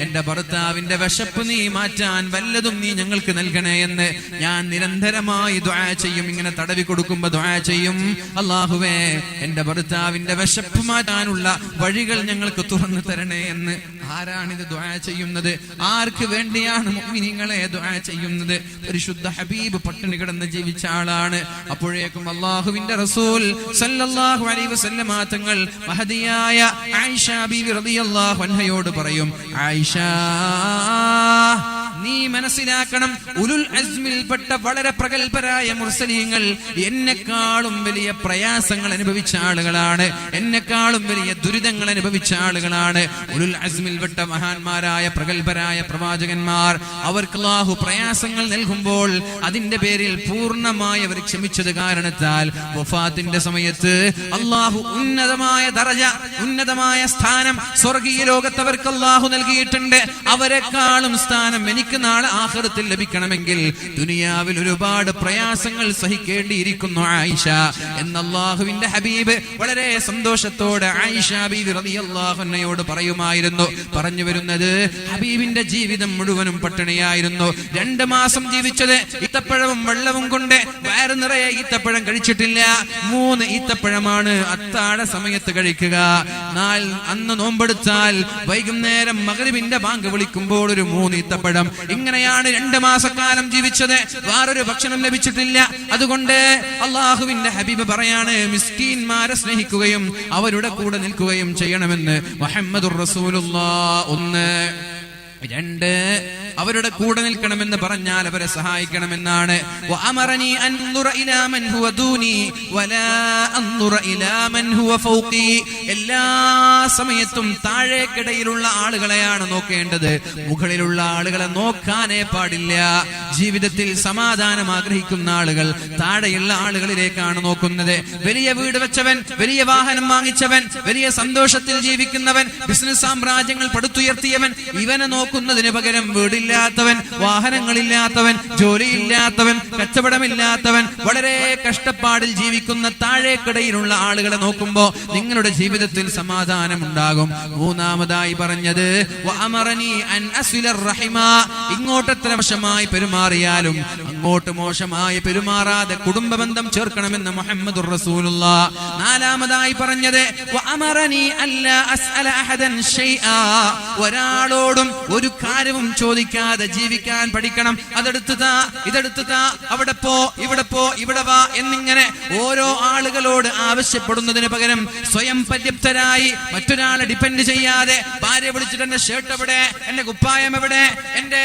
എന്റെ ഭർത്താവിന്റെ വിശപ്പ് നീ മാറ്റാൻ വല്ലതും നീ ഞങ്ങൾക്ക് നൽകണേ എന്ന് ഞാൻ നിരന്തരമായി ദുആ ചെയ്യും. ഇങ്ങനെ തടവി കൊടുക്കുമ്പോ ദുആ ചെയ്യും, അല്ലാഹുവേ എന്റെ ഭർത്താവിന്റെ വിശപ്പ് മാറ്റാനുള്ള വഴികൾ ഞങ്ങൾക്ക് തുറന്നു തരണേ എന്ന്. ആരാണിത് ദുആ ചെയ്യുന്നത്? ആർക്ക് വേണ്ടിയാണ് മുഅ്മിനീങ്ങളെ ദുആ ചെയ്യുന്നത്? പരിശുദ്ധ ഹബീബ് പട്ടിണി കിടന്ന് ജീവിച്ച ആളാണ്. അപ്പോഴേക്കും അല്ലാഹുവിന്റെ റസൂൽ സല്ലല്ലാഹു അലൈഹി വസല്ലമ തങ്ങൾ മഹദിയായ ആയിഷ ബീവി റളിയല്ലാഹു അൻഹയോട് പറയും, ആയിഷ നീ മനസ്സിലാക്കണം, ഉലുൽ അസ്മിൽപ്പെട്ട വളരെ പ്രഗൽഭരായ മുർസലീങ്ങൾ എന്നെക്കാളും വലിയ പ്രയാസങ്ങൾ അനുഭവിച്ച ആളുകളാണ്, എന്നെക്കാളും വലിയ ദുരിതങ്ങൾ അനുഭവിച്ച ആളുകളാണ്. ഉലുൽ അസ്മിൽപ്പെട്ട മഹാന്മാരായ പ്രഗൽഭരായ പ്രവാചകന്മാർ, അവർക്ക് അല്ലാഹു പ്രയാസങ്ങൾ നൽകുമ്പോൾ അതിന്റെ പേരിൽ പൂർണ്ണമായി അവർ ക്ഷമിച്ചത് കാരണത്താൽ വഫാത്തിന്റെ സമയത്ത് അല്ലാഹു ഉന്നതമായ ദറജ, ഉന്നതമായ സ്ഥാനം സ്വർഗീയ ലോകത്ത് അവർക്ക് അല്ലാഹു നൽകിയിട്ടുണ്ട്. അവരെക്കാളും സ്ഥാനം എനിക്ക് നാളെ ആഖിറത്തിൽ ലഭിക്കണമെങ്കിൽ ദുനിയാവിൽ ഒരുപാട് പ്രയാസങ്ങൾ സഹിക്കേണ്ടിയിരിക്കുന്നു ആയിഷ എന്ന് അല്ലാഹുവിന്റെ ഹബീബ് വളരെ സന്തോഷത്തോടെ ആയിഷ ബീവി റളിയല്ലാഹു അൻഹയോട് പറയുമായിരുന്നു. പറഞ്ഞു വരുന്നത്, ഹബീബിന്റെ ജീവിതം മുഴുവനും പട്ടിണിയായിരുന്നു. 2 മാസം ജീവിച്ചത് ഈത്തപ്പഴവും വെള്ളവും കൊണ്ട്. വയറ് നിറയെ ഈത്തപ്പഴം കഴിച്ചിട്ടില്ല. 3 ഈത്തപ്പഴമാണ് അത്താഴ സമയത്ത് കഴിക്കുക. അന്ന് നോമ്പെടുത്താൽ വൈകുന്നേരം മഗ്രിബിന്റെ ബാങ്ക് വിളിക്കുമ്പോൾ ഒരു 3 ഈത്തപ്പഴം. ഇങ്ങനെയാണ് 2 മാസക്കാലം ജീവിച്ചത്. വേറൊരു ഭക്ഷണം ലഭിച്ചിട്ടില്ല. അതുകൊണ്ട് അല്ലാഹുവിന്റെ ഹബീബ് പറയാണ്, മിസ്കീന്മാരെ സ്നേഹിക്കുകയും അവരുടെ കൂടെ നിൽക്കുകയും ചെയ്യണമെന്ന് മുഹമ്മദുർ റസൂലുള്ളാഹ്. 1. 2, അവരുടെ കൂടെ നിൽക്കണമെന്ന് പറഞ്ഞാൽ അവരെ സഹായിക്കണമെന്നാണ്. വഅമറനി അൻദുറ ഇലാ മൻ ഹുവ ദൂനി വലാ അൻദുറ ഇലാ മൻ ഹുവ ഫൗഖി. എല്ലാ സമയത്തും താഴേക്കിടയിലുള്ള ആളുകളെയാണ് നോക്കേണ്ടത്, മുകളിലുള്ള ആളുകളെ നോക്കാനേ പാടില്ല. ജീവിതത്തിൽ സമാധാനം ആഗ്രഹിക്കുന്ന ആളുകൾ താഴെയുള്ള ആളുകളിലേക്കാണ് നോക്കുന്നത്. വലിയ വീട് വെച്ചവൻ, വലിയ വാഹനം വാങ്ങിച്ചവൻ, വലിയ സന്തോഷത്തിൽ ജീവിക്കുന്നവൻ, ബിസിനസ് സാമ്രാജ്യങ്ങൾ പടുത്തുയർത്തിയവൻ, ഇവനെ നോക്കുന്നതിന് പകരം വീടില്ലാത്തവൻ, വാഹനങ്ങളില്ലാത്തവൻ, ജോലിയില്ലാത്തവൻ, കച്ചവടമില്ലാത്തവൻ, വളരെ കഷ്ടപ്പാടിൽ ജീവിക്കുന്ന താഴേക്കിടയിലുള്ള ആളുകളെ നോക്കുമ്പോ നിങ്ങളുടെ ജീവിതത്തിൽ സമാധാനം ഉണ്ടാകും. മൂന്നാമതായി പറഞ്ഞത് വഅമറനി അൻ അസ്വിലർ റഹിമ, ഇങ്ങോട്ട് എത്ര മോശമായി പെരുമാറിയാലും അങ്ങോട്ട് മോശമായി പെരുമാറാതെ കുടുംബ ബന്ധം ചേർക്കണമെന്ന് മുഹമ്മദുർ റസൂലുള്ളാഹ്. നാലാമതായി പറഞ്ഞത് വഅമറനി അല്ലാ അസ്അല അഹദൻ ഷൈആ, ഒരാളോടും ഒരു കാര്യവും ചോദിക്കാതെ ജീവിക്കാൻ പഠിക്കണം. അതെടുത്ത് താ, ഇതെടുത്ത് താ, അവിടെ പോ, ഇവിടെ പോ, ഇവിടെ വാ എന്നിങ്ങനെ ഓരോ ആളുകളോട് ആവശ്യപ്പെടുന്നതിന് പകരം സ്വയം പര്യാപ്തരായി മറ്റൊരാളെ ഡിപ്പെൻഡ് ചെയ്യാതെ, ഭാര്യ വിളിച്ചിട്ട് എന്റെ ഷർട്ട് എവിടെ, എന്റെ കുപ്പായം എവിടെ, എന്റെ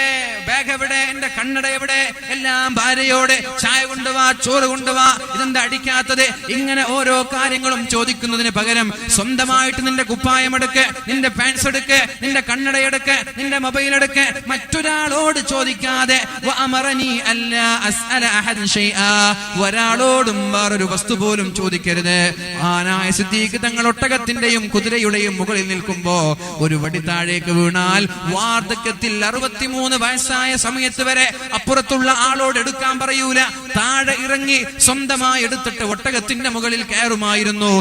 ബാഗ് എവിടെ, എന്റെ കണ്ണട എവിടെ, എല്ലാം ഭാര്യയോട് ചായ കൊണ്ടുവാ, ചോറ് കൊണ്ടുവാ, ഇതെന്താ അടിക്കാത്തത്, ഇങ്ങനെ ഓരോ കാര്യങ്ങളും ചോദിക്കുന്നതിന് പകരം സ്വന്തമായിട്ട് നിന്റെ കുപ്പായം എടുക്ക്, നിന്റെ പാൻസ് എടുക്ക്, നിന്റെ കണ്ണട എടുക്ക്, നിന്റെ മൊബൈൽ എടുക്ക്, മറ്റൊരാളോട് ചോദിക്കാതെ വഅമറനി അല്ലാ അസ്അല അഹദൻ ഷൈആ, ഒരാളോടും വേറൊരു വസ്തു പോലും ചോദിക്കരുത്. മഹാനായ സിദ്ദീഖ് തങ്ങൾ ഒട്ടകത്തിന്റെയും കുതിരയുടെയും മുകളിൽ നിൽക്കുമ്പോ ഒരു വടി താഴേക്ക് വീണാൽ വാർദ്ധക്യത്തിൽ 63 വയസ്സായ സമയത്ത് വരെ അപ്പുറത്തുള്ള ആളോട് എടുക്കാൻ പറയൂല, താഴെ ഇറങ്ങി സ്വന്തമായി എടുത്തിട്ട് ഒട്ടകത്തിന്റെ മുകളിൽ കയറുമായിരുന്നു.